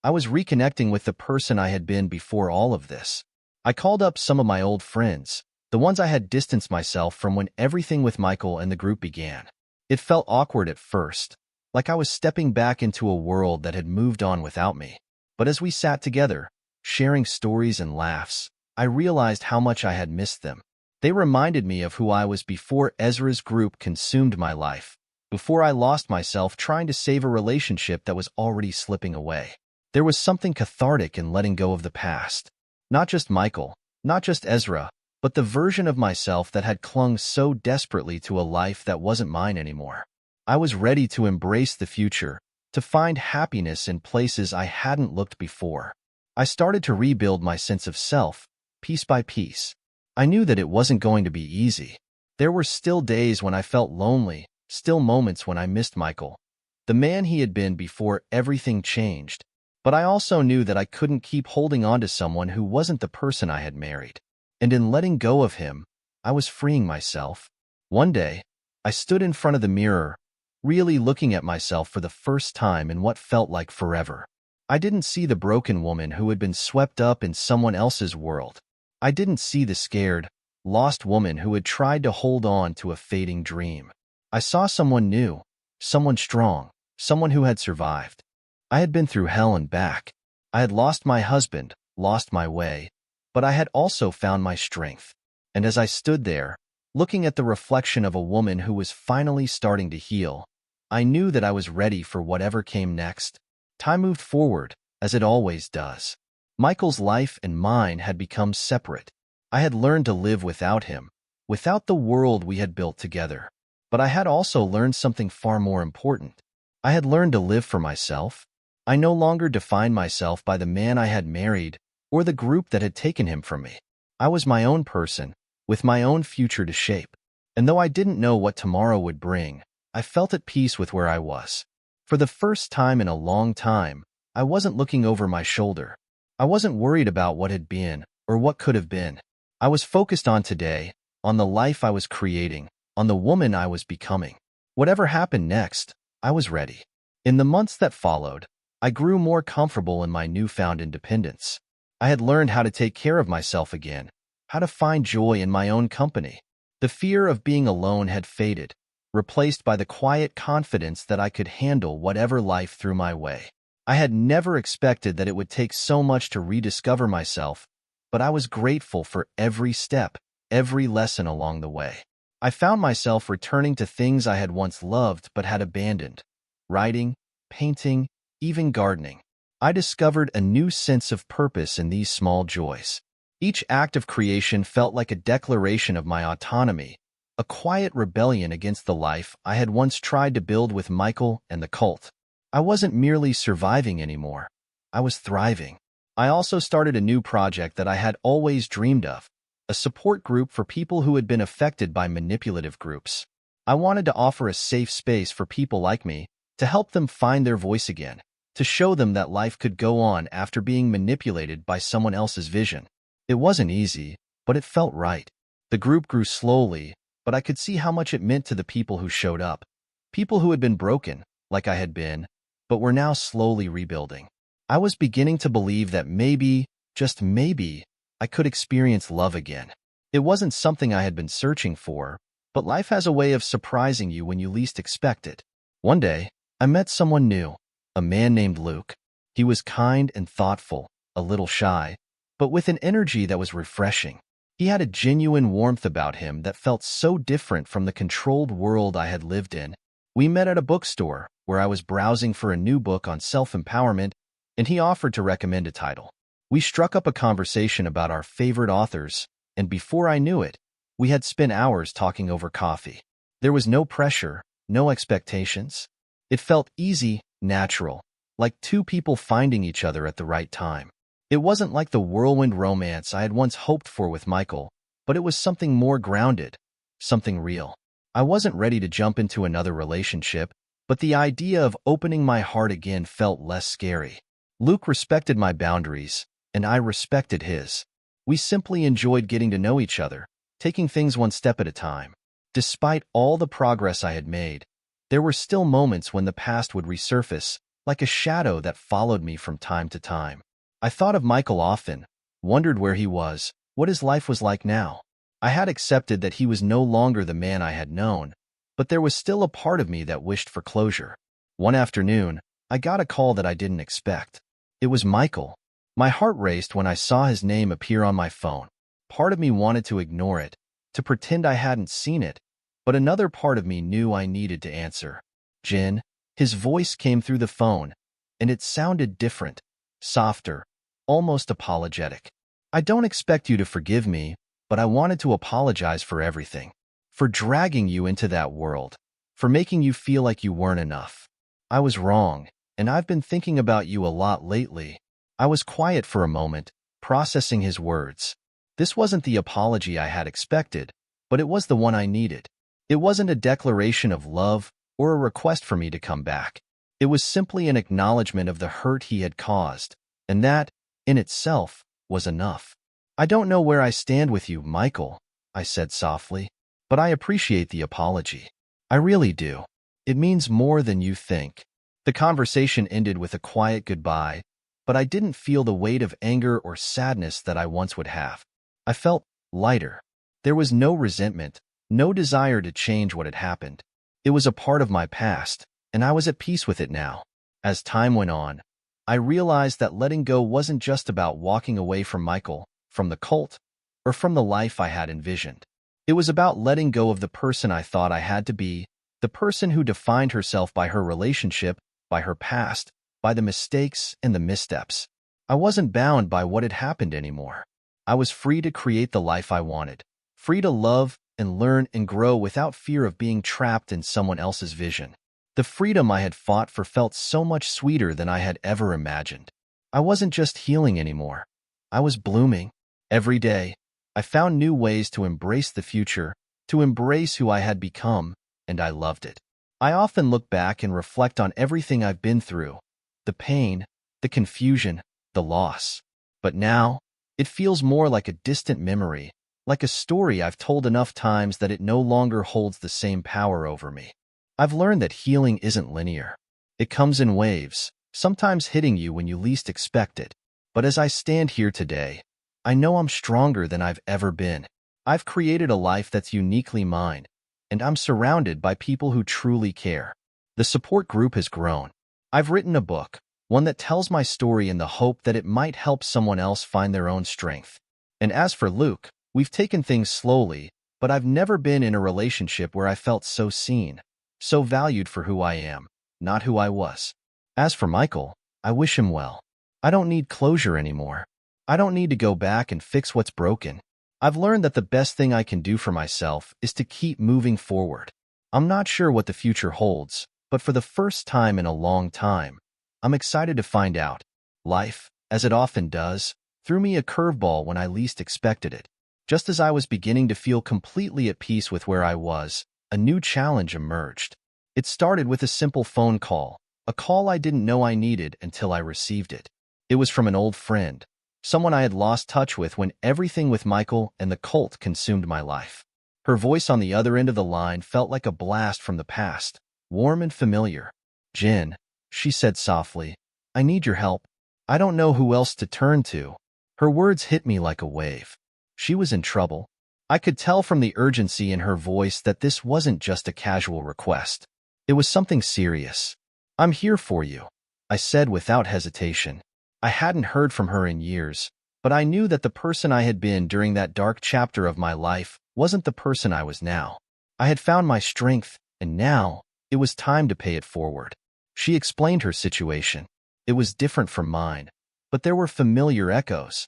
I was reconnecting with the person I had been before all of this. I called up some of my old friends, the ones I had distanced myself from when everything with Michael and the group began. It felt awkward at first, like I was stepping back into a world that had moved on without me. But as we sat together, sharing stories and laughs, I realized how much I had missed them. They reminded me of who I was before Ezra's group consumed my life, before I lost myself trying to save a relationship that was already slipping away. There was something cathartic in letting go of the past. Not just Michael, not just Ezra, but the version of myself that had clung so desperately to a life that wasn't mine anymore. I was ready to embrace the future, to find happiness in places I hadn't looked before. I started to rebuild my sense of self, piece by piece. I knew that it wasn't going to be easy. There were still days when I felt lonely, still moments when I missed Michael, the man he had been before everything changed. But I also knew that I couldn't keep holding on to someone who wasn't the person I had married. And in letting go of him, I was freeing myself. One day, I stood in front of the mirror, really looking at myself for the first time in what felt like forever. I didn't see the broken woman who had been swept up in someone else's world. I didn't see the scared, lost woman who had tried to hold on to a fading dream. I saw someone new, someone strong, someone who had survived. I had been through hell and back. I had lost my husband, lost my way, but I had also found my strength. And as I stood there, looking at the reflection of a woman who was finally starting to heal, I knew that I was ready for whatever came next. Time moved forward, as it always does. Michael's life and mine had become separate. I had learned to live without him, without the world we had built together. But I had also learned something far more important. I had learned to live for myself. I no longer defined myself by the man I had married or the group that had taken him from me. I was my own person, with my own future to shape. And though I didn't know what tomorrow would bring, I felt at peace with where I was. For the first time in a long time, I wasn't looking over my shoulder. I wasn't worried about what had been or what could have been. I was focused on today, on the life I was creating, on the woman I was becoming. Whatever happened next, I was ready. In the months that followed, I grew more comfortable in my newfound independence. I had learned how to take care of myself again, how to find joy in my own company. The fear of being alone had faded, replaced by the quiet confidence that I could handle whatever life threw my way. I had never expected that it would take so much to rediscover myself, but I was grateful for every step, every lesson along the way. I found myself returning to things I had once loved but had abandoned: writing, painting, even gardening. I discovered a new sense of purpose in these small joys. Each act of creation felt like a declaration of my autonomy, a quiet rebellion against the life I had once tried to build with Michael and the cult. I wasn't merely surviving anymore. I was thriving. I also started a new project that I had always dreamed of: a support group for people who had been affected by manipulative groups. I wanted to offer a safe space for people like me, to help them find their voice again, to show them that life could go on after being manipulated by someone else's vision. It wasn't easy, but it felt right. The group grew slowly, but I could see how much it meant to the people who showed up. People who had been broken, like I had been, but were now slowly rebuilding. I was beginning to believe that maybe, just maybe, I could experience love again. It wasn't something I had been searching for, but life has a way of surprising you when you least expect it. One day, I met someone new, a man named Luke. He was kind and thoughtful, a little shy, but with an energy that was refreshing. He had a genuine warmth about him that felt so different from the controlled world I had lived in. We met at a bookstore, where I was browsing for a new book on self-empowerment, and he offered to recommend a title. We struck up a conversation about our favorite authors, and before I knew it, we had spent hours talking over coffee. There was no pressure, no expectations. It felt easy, natural, like two people finding each other at the right time. It wasn't like the whirlwind romance I had once hoped for with Michael, but it was something more grounded, something real. I wasn't ready to jump into another relationship, but the idea of opening my heart again felt less scary. Luke respected my boundaries, and I respected his. We simply enjoyed getting to know each other, taking things one step at a time. Despite all the progress I had made, there were still moments when the past would resurface, like a shadow that followed me from time to time. I thought of Michael often, wondered where he was, what his life was like now. I had accepted that he was no longer the man I had known, but there was still a part of me that wished for closure. One afternoon, I got a call that I didn't expect. It was Michael. My heart raced when I saw his name appear on my phone. Part of me wanted to ignore it, to pretend I hadn't seen it, but another part of me knew I needed to answer. "Jin." His voice came through the phone, and it sounded different, softer, almost apologetic. "I don't expect you to forgive me, but I wanted to apologize for everything. For dragging you into that world, for making you feel like you weren't enough. I was wrong, and I've been thinking about you a lot lately." I was quiet for a moment, processing his words. This wasn't the apology I had expected, but it was the one I needed. It wasn't a declaration of love or a request for me to come back. It was simply an acknowledgement of the hurt he had caused, and that, in itself, was enough. "I don't know where I stand with you, Michael," I said softly, "but I appreciate the apology. I really do. It means more than you think." The conversation ended with a quiet goodbye, but I didn't feel the weight of anger or sadness that I once would have. I felt lighter. There was no resentment, no desire to change what had happened. It was a part of my past, and I was at peace with it now. As time went on, I realized that letting go wasn't just about walking away from Michael, from the cult, or from the life I had envisioned. It was about letting go of the person I thought I had to be, the person who defined herself by her relationship, by her past, by the mistakes and the missteps. I wasn't bound by what had happened anymore. I was free to create the life I wanted, free to love and learn and grow without fear of being trapped in someone else's vision. The freedom I had fought for felt so much sweeter than I had ever imagined. I wasn't just healing anymore. I was blooming. Every day, I found new ways to embrace the future, to embrace who I had become, and I loved it. I often look back and reflect on everything I've been through, the pain, the confusion, the loss. But now, it feels more like a distant memory, like a story I've told enough times that it no longer holds the same power over me. I've learned that healing isn't linear. It comes in waves, sometimes hitting you when you least expect it. But as I stand here today, I know I'm stronger than I've ever been. I've created a life that's uniquely mine, and I'm surrounded by people who truly care. The support group has grown. I've written a book, one that tells my story in the hope that it might help someone else find their own strength. And as for Luke, we've taken things slowly, but I've never been in a relationship where I felt so seen, so valued for who I am, not who I was. As for Michael, I wish him well. I don't need closure anymore. I don't need to go back and fix what's broken. I've learned that the best thing I can do for myself is to keep moving forward. I'm not sure what the future holds, but for the first time in a long time, I'm excited to find out. Life, as it often does, threw me a curveball when I least expected it. Just as I was beginning to feel completely at peace with where I was, a new challenge emerged. It started with a simple phone call, a call I didn't know I needed until I received it. It was from an old friend, someone I had lost touch with when everything with Michael and the cult consumed my life. Her voice on the other end of the line felt like a blast from the past, warm and familiar. "Jen," she said softly, "I need your help. I don't know who else to turn to." Her words hit me like a wave. She was in trouble. I could tell from the urgency in her voice that this wasn't just a casual request. It was something serious. "I'm here for you," I said without hesitation. I hadn't heard from her in years, but I knew that the person I had been during that dark chapter of my life wasn't the person I was now. I had found my strength, and now it was time to pay it forward. She explained her situation. It was different from mine, but there were familiar echoes.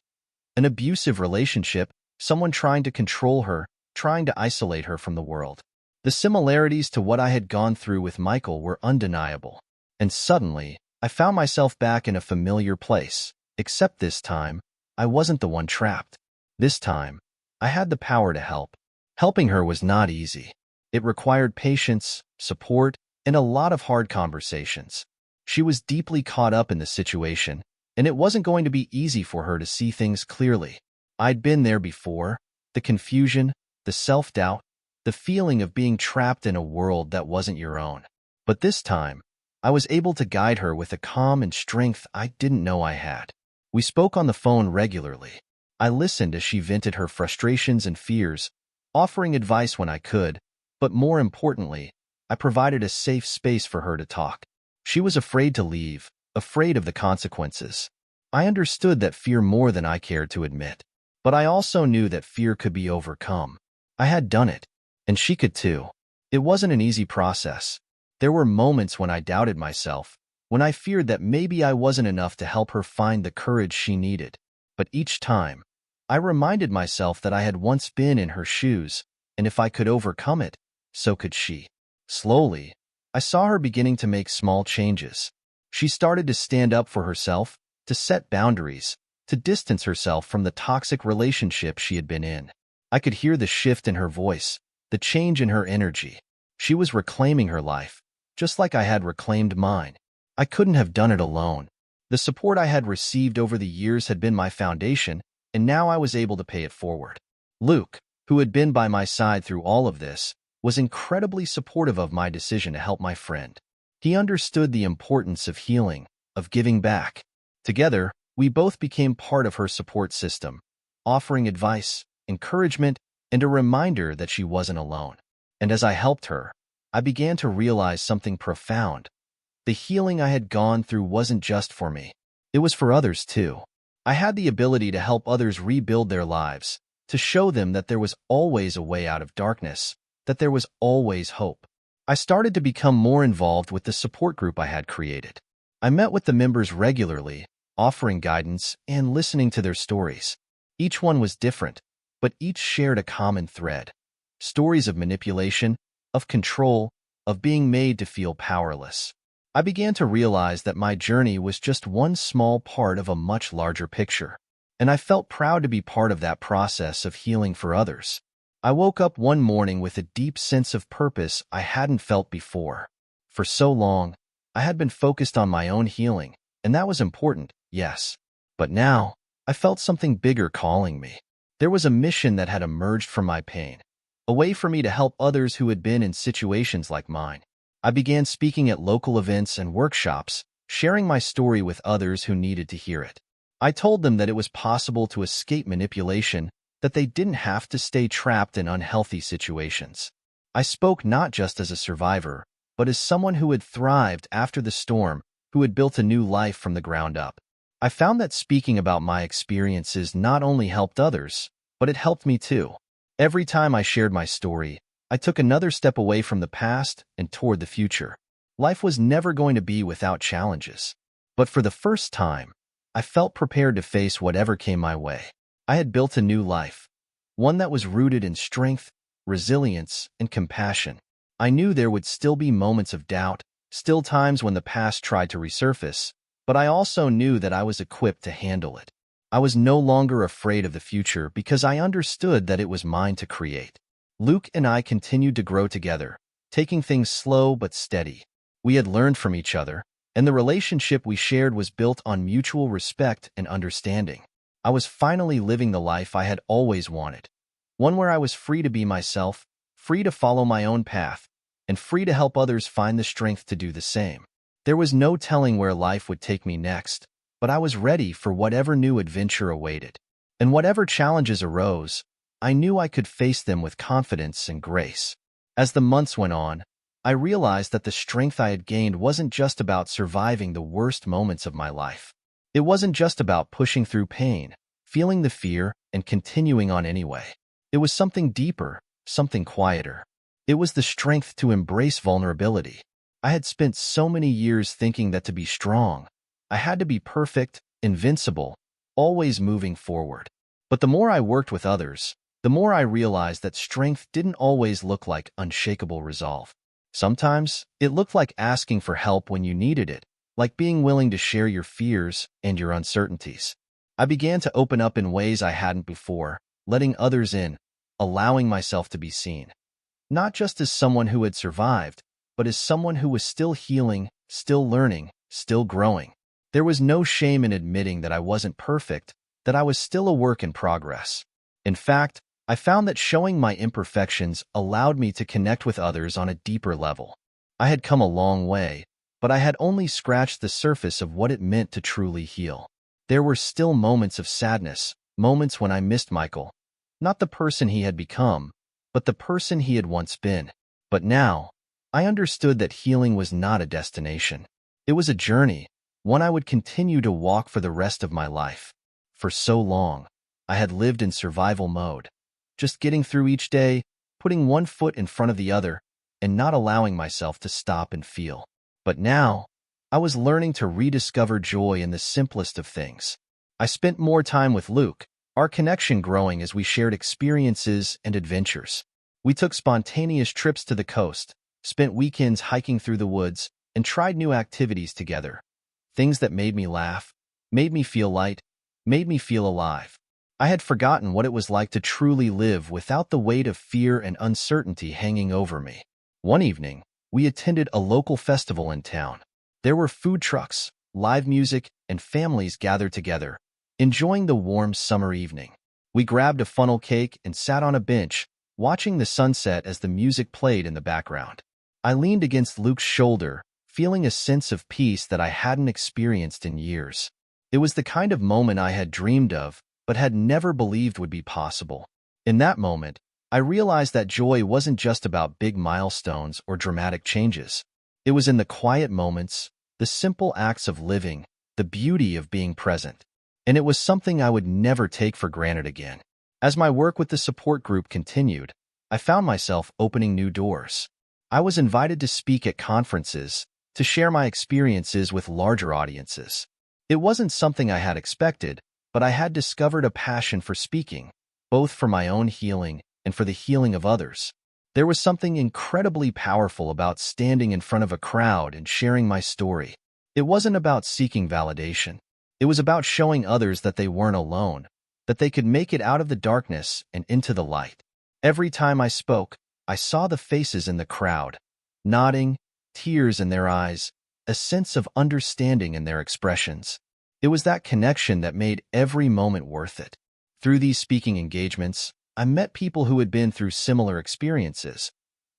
An abusive relationship, someone trying to control her, trying to isolate her from the world. The similarities to what I had gone through with Michael were undeniable. And suddenly, I found myself back in a familiar place, except this time, I wasn't the one trapped. This time, I had the power to help. Helping her was not easy. It required patience, support, and a lot of hard conversations. She was deeply caught up in the situation, and it wasn't going to be easy for her to see things clearly. I'd been there before, the confusion, the self-doubt, the feeling of being trapped in a world that wasn't your own. But this time, I was able to guide her with a calm and strength I didn't know I had. We spoke on the phone regularly. I listened as she vented her frustrations and fears, offering advice when I could, but more importantly, I provided a safe space for her to talk. She was afraid to leave, afraid of the consequences. I understood that fear more than I cared to admit, but I also knew that fear could be overcome. I had done it, and she could too. It wasn't an easy process. There were moments when I doubted myself, when I feared that maybe I wasn't enough to help her find the courage she needed. But each time, I reminded myself that I had once been in her shoes, and if I could overcome it, so could she. Slowly, I saw her beginning to make small changes. She started to stand up for herself, to set boundaries, to distance herself from the toxic relationship she had been in. I could hear the shift in her voice, the change in her energy. She was reclaiming her life, just like I had reclaimed mine. I couldn't have done it alone. The support I had received over the years had been my foundation, and now I was able to pay it forward. Luke, who had been by my side through all of this, was incredibly supportive of my decision to help my friend. He understood the importance of healing, of giving back. Together, we both became part of her support system, offering advice, encouragement, and a reminder that she wasn't alone. And as I helped her, I began to realize something profound. The healing I had gone through wasn't just for me. It was for others too. I had the ability to help others rebuild their lives, to show them that there was always a way out of darkness, that there was always hope. I started to become more involved with the support group I had created. I met with the members regularly, offering guidance and listening to their stories. Each one was different, but each shared a common thread. Stories of manipulation, of control, of being made to feel powerless. I began to realize that my journey was just one small part of a much larger picture, and I felt proud to be part of that process of healing for others. I woke up one morning with a deep sense of purpose I hadn't felt before. For so long, I had been focused on my own healing, and that was important, yes. But now, I felt something bigger calling me. There was a mission that had emerged from my pain, a way for me to help others who had been in situations like mine. I began speaking at local events and workshops, sharing my story with others who needed to hear it. I told them that it was possible to escape manipulation, that they didn't have to stay trapped in unhealthy situations. I spoke not just as a survivor, but as someone who had thrived after the storm, who had built a new life from the ground up. I found that speaking about my experiences not only helped others, but it helped me too. Every time I shared my story, I took another step away from the past and toward the future. Life was never going to be without challenges. But for the first time, I felt prepared to face whatever came my way. I had built a new life, one that was rooted in strength, resilience, and compassion. I knew there would still be moments of doubt, still times when the past tried to resurface, but I also knew that I was equipped to handle it. I was no longer afraid of the future because I understood that it was mine to create. Luke and I continued to grow together, taking things slow but steady. We had learned from each other, and the relationship we shared was built on mutual respect and understanding. I was finally living the life I had always wanted, one where I was free to be myself, free to follow my own path, and free to help others find the strength to do the same. There was no telling where life would take me next, but I was ready for whatever new adventure awaited. And whatever challenges arose, I knew I could face them with confidence and grace. As the months went on, I realized that the strength I had gained wasn't just about surviving the worst moments of my life. It wasn't just about pushing through pain, feeling the fear, and continuing on anyway. It was something deeper, something quieter. It was the strength to embrace vulnerability. I had spent so many years thinking that to be strong, I had to be perfect, invincible, always moving forward. But the more I worked with others, the more I realized that strength didn't always look like unshakable resolve. Sometimes, it looked like asking for help when you needed it, like being willing to share your fears and your uncertainties. I began to open up in ways I hadn't before, letting others in, allowing myself to be seen. Not just as someone who had survived, but as someone who was still healing, still learning, still growing. There was no shame in admitting that I wasn't perfect, that I was still a work in progress. In fact, I found that showing my imperfections allowed me to connect with others on a deeper level. I had come a long way, but I had only scratched the surface of what it meant to truly heal. There were still moments of sadness, moments when I missed Michael. Not the person he had become, but the person he had once been. But now, I understood that healing was not a destination. It was a journey, one I would continue to walk for the rest of my life. For so long, I had lived in survival mode, just getting through each day, putting one foot in front of the other, and not allowing myself to stop and feel. But now, I was learning to rediscover joy in the simplest of things. I spent more time with Luke, our connection growing as we shared experiences and adventures. We took spontaneous trips to the coast, spent weekends hiking through the woods, and tried new activities together. Things that made me laugh, made me feel light, made me feel alive. I had forgotten what it was like to truly live without the weight of fear and uncertainty hanging over me. One evening, we attended a local festival in town. There were food trucks, live music, and families gathered together, enjoying the warm summer evening. We grabbed a funnel cake and sat on a bench, watching the sunset as the music played in the background. I leaned against Luke's shoulder, feeling a sense of peace that I hadn't experienced in years. It was the kind of moment I had dreamed of, but had never believed would be possible. In that moment, I realized that joy wasn't just about big milestones or dramatic changes. It was in the quiet moments, the simple acts of living, the beauty of being present. And it was something I would never take for granted again. As my work with the support group continued, I found myself opening new doors. I was invited to speak at conferences, to share my experiences with larger audiences. It wasn't something I had expected, but I had discovered a passion for speaking, both for my own healing and for the healing of others. There was something incredibly powerful about standing in front of a crowd and sharing my story. It wasn't about seeking validation. It was about showing others that they weren't alone, that they could make it out of the darkness and into the light. Every time I spoke, I saw the faces in the crowd, nodding, tears in their eyes, a sense of understanding in their expressions. It was that connection that made every moment worth it. Through these speaking engagements, I met people who had been through similar experiences.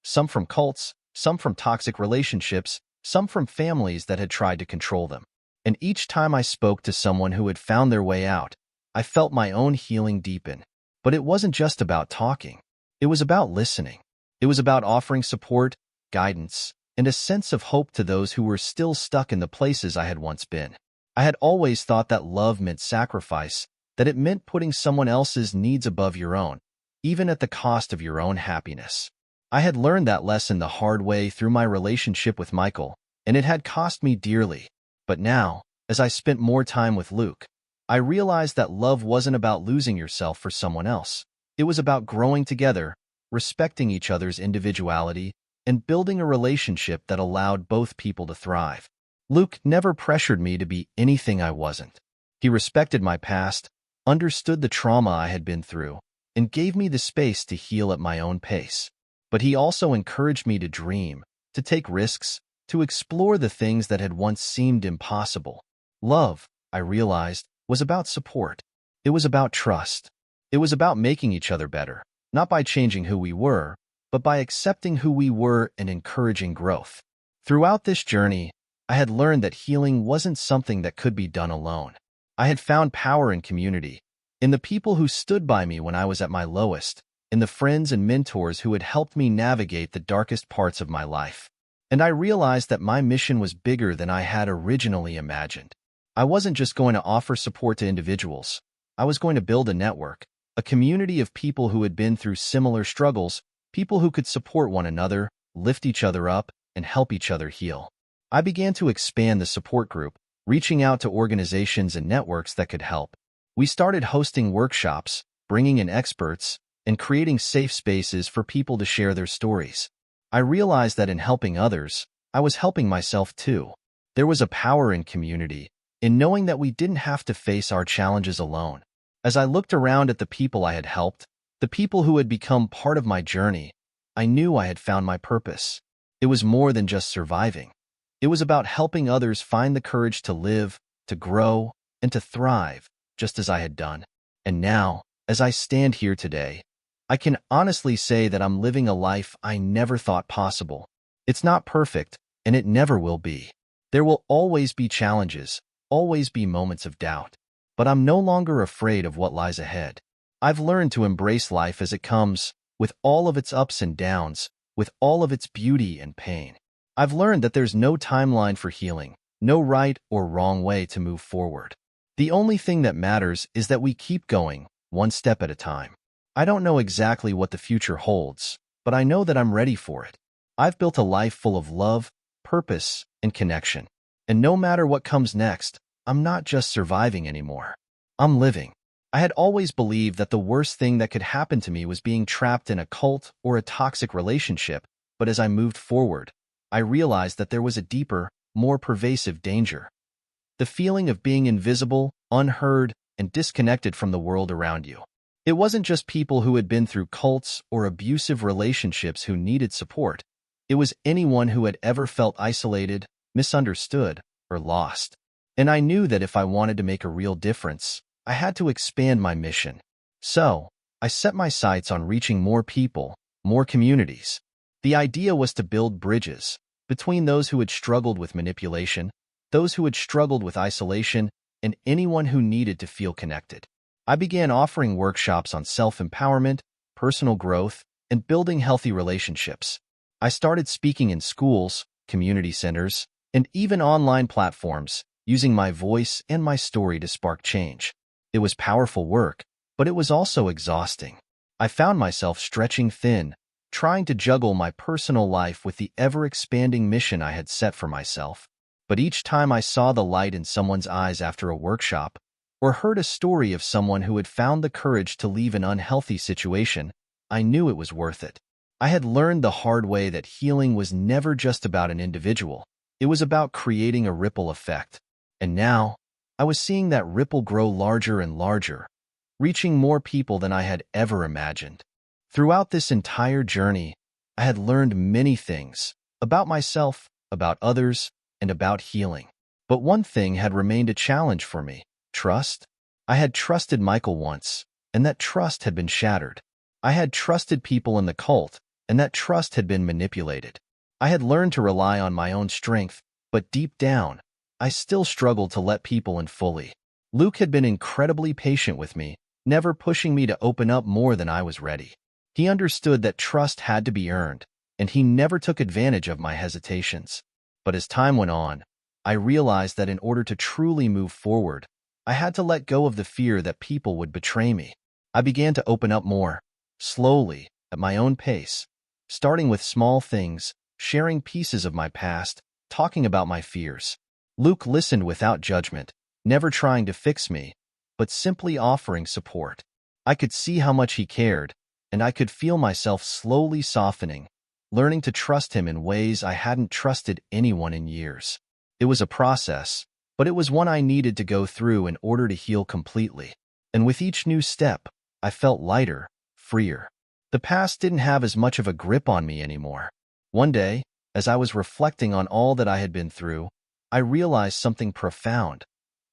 Some from cults, some from toxic relationships, some from families that had tried to control them. And each time I spoke to someone who had found their way out, I felt my own healing deepen. But it wasn't just about talking. It was about listening. It was about offering support, guidance, and a sense of hope to those who were still stuck in the places I had once been. I had always thought that love meant sacrifice, that it meant putting someone else's needs above your own, even at the cost of your own happiness. I had learned that lesson the hard way through my relationship with Michael, and it had cost me dearly. But now, as I spent more time with Luke, I realized that love wasn't about losing yourself for someone else. It was about growing together, respecting each other's individuality, and building a relationship that allowed both people to thrive. Luke never pressured me to be anything I wasn't. He respected my past, understood the trauma I had been through, and gave me the space to heal at my own pace. But he also encouraged me to dream, to take risks, to explore the things that had once seemed impossible. Love, I realized, was about support. It was about trust. It was about making each other better, not by changing who we were, but by accepting who we were and encouraging growth. Throughout this journey, I had learned that healing wasn't something that could be done alone. I had found power in community, in the people who stood by me when I was at my lowest, in the friends and mentors who had helped me navigate the darkest parts of my life. And I realized that my mission was bigger than I had originally imagined. I wasn't just going to offer support to individuals. I was going to build a network, a community of people who had been through similar struggles, people who could support one another, lift each other up, and help each other heal. I began to expand the support group, reaching out to organizations and networks that could help. We started hosting workshops, bringing in experts, and creating safe spaces for people to share their stories. I realized that in helping others, I was helping myself too. There was a power in community, in knowing that we didn't have to face our challenges alone. As I looked around at the people I had helped, the people who had become part of my journey, I knew I had found my purpose. It was more than just surviving. It was about helping others find the courage to live, to grow, and to thrive, just as I had done. And now, as I stand here today, I can honestly say that I'm living a life I never thought possible. It's not perfect, and it never will be. There will always be challenges, always be moments of doubt. But I'm no longer afraid of what lies ahead. I've learned to embrace life as it comes, with all of its ups and downs, with all of its beauty and pain. I've learned that there's no timeline for healing, no right or wrong way to move forward. The only thing that matters is that we keep going, one step at a time. I don't know exactly what the future holds, but I know that I'm ready for it. I've built a life full of love, purpose, and connection. And no matter what comes next, I'm not just surviving anymore. I'm living. I had always believed that the worst thing that could happen to me was being trapped in a cult or a toxic relationship, but as I moved forward, I realized that there was a deeper, more pervasive danger. The feeling of being invisible, unheard, and disconnected from the world around you. It wasn't just people who had been through cults or abusive relationships who needed support. It was anyone who had ever felt isolated, misunderstood, or lost. And I knew that if I wanted to make a real difference, I had to expand my mission. So, I set my sights on reaching more people, more communities. The idea was to build bridges between those who had struggled with manipulation, those who had struggled with isolation, and anyone who needed to feel connected. I began offering workshops on self-empowerment, personal growth, and building healthy relationships. I started speaking in schools, community centers, and even online platforms, using my voice and my story to spark change. It was powerful work, but it was also exhausting. I found myself stretching thin, trying to juggle my personal life with the ever-expanding mission I had set for myself. But each time I saw the light in someone's eyes after a workshop, or heard a story of someone who had found the courage to leave an unhealthy situation, I knew it was worth it. I had learned the hard way that healing was never just about an individual. It was about creating a ripple effect. And now, I was seeing that ripple grow larger and larger, reaching more people than I had ever imagined. Throughout this entire journey, I had learned many things about myself, about others, and about healing. But one thing had remained a challenge for me: trust. I had trusted Michael once, and that trust had been shattered. I had trusted people in the cult, and that trust had been manipulated. I had learned to rely on my own strength, but deep down, I still struggled to let people in fully. Luke had been incredibly patient with me, never pushing me to open up more than I was ready. He understood that trust had to be earned, and he never took advantage of my hesitations. But as time went on, I realized that in order to truly move forward, I had to let go of the fear that people would betray me. I began to open up more, slowly, at my own pace, starting with small things, sharing pieces of my past, talking about my fears. Luke listened without judgment, never trying to fix me, but simply offering support. I could see how much he cared, and I could feel myself slowly softening, learning to trust him in ways I hadn't trusted anyone in years. It was a process, but it was one I needed to go through in order to heal completely. And with each new step, I felt lighter, freer. The past didn't have as much of a grip on me anymore. One day, as I was reflecting on all that I had been through, I realized something profound.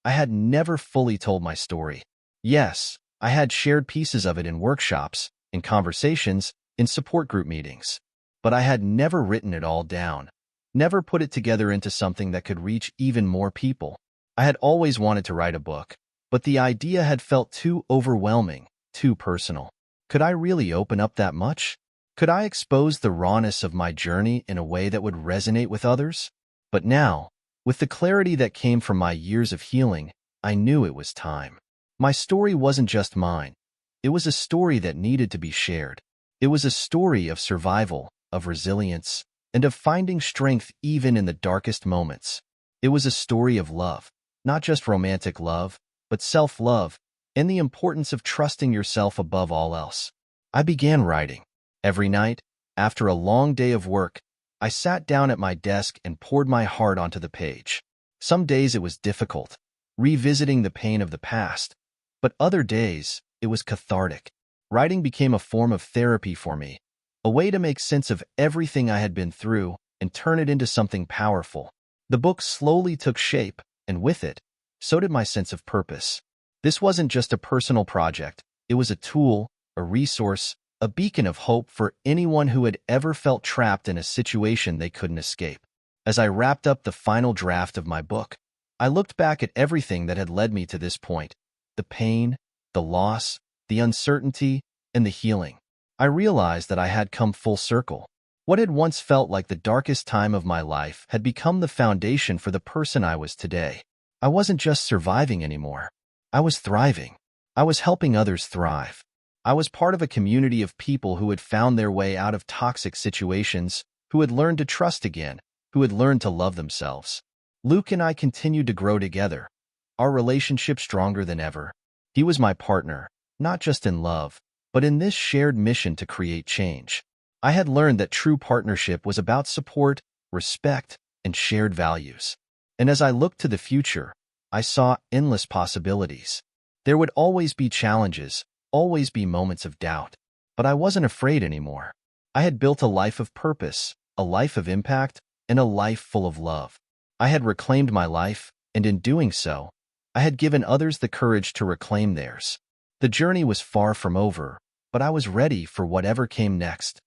I had never fully told my story. Yes, I had shared pieces of it in workshops, in conversations, in support group meetings. But I had never written it all down, never put it together into something that could reach even more people. I had always wanted to write a book, but the idea had felt too overwhelming, too personal. Could I really open up that much? Could I expose the rawness of my journey in a way that would resonate with others? But now, with the clarity that came from my years of healing, I knew it was time. My story wasn't just mine. It was a story that needed to be shared. It was a story of survival, of resilience, and of finding strength even in the darkest moments. It was a story of love, not just romantic love, but self-love, and the importance of trusting yourself above all else. I began writing. Every night, after a long day of work, I sat down at my desk and poured my heart onto the page. Some days it was difficult, revisiting the pain of the past, but other days it was cathartic. Writing became a form of therapy for me, a way to make sense of everything I had been through and turn it into something powerful. The book slowly took shape, and with it, so did my sense of purpose. This wasn't just a personal project. It was a tool, a resource, a beacon of hope for anyone who had ever felt trapped in a situation they couldn't escape. As I wrapped up the final draft of my book, I looked back at everything that had led me to this point: the pain, the loss, the uncertainty, and the healing. I realized that I had come full circle. What had once felt like the darkest time of my life had become the foundation for the person I was today. I wasn't just surviving anymore. I was thriving. I was helping others thrive. I was part of a community of people who had found their way out of toxic situations, who had learned to trust again, who had learned to love themselves. Luke and I continued to grow together, our relationship stronger than ever. He was my partner, not just in love, but in this shared mission to create change. I had learned that true partnership was about support, respect, and shared values. And as I looked to the future, I saw endless possibilities. There would always be challenges, always be moments of doubt. But I wasn't afraid anymore. I had built a life of purpose, a life of impact, and a life full of love. I had reclaimed my life, and in doing so, I had given others the courage to reclaim theirs. The journey was far from over, but I was ready for whatever came next.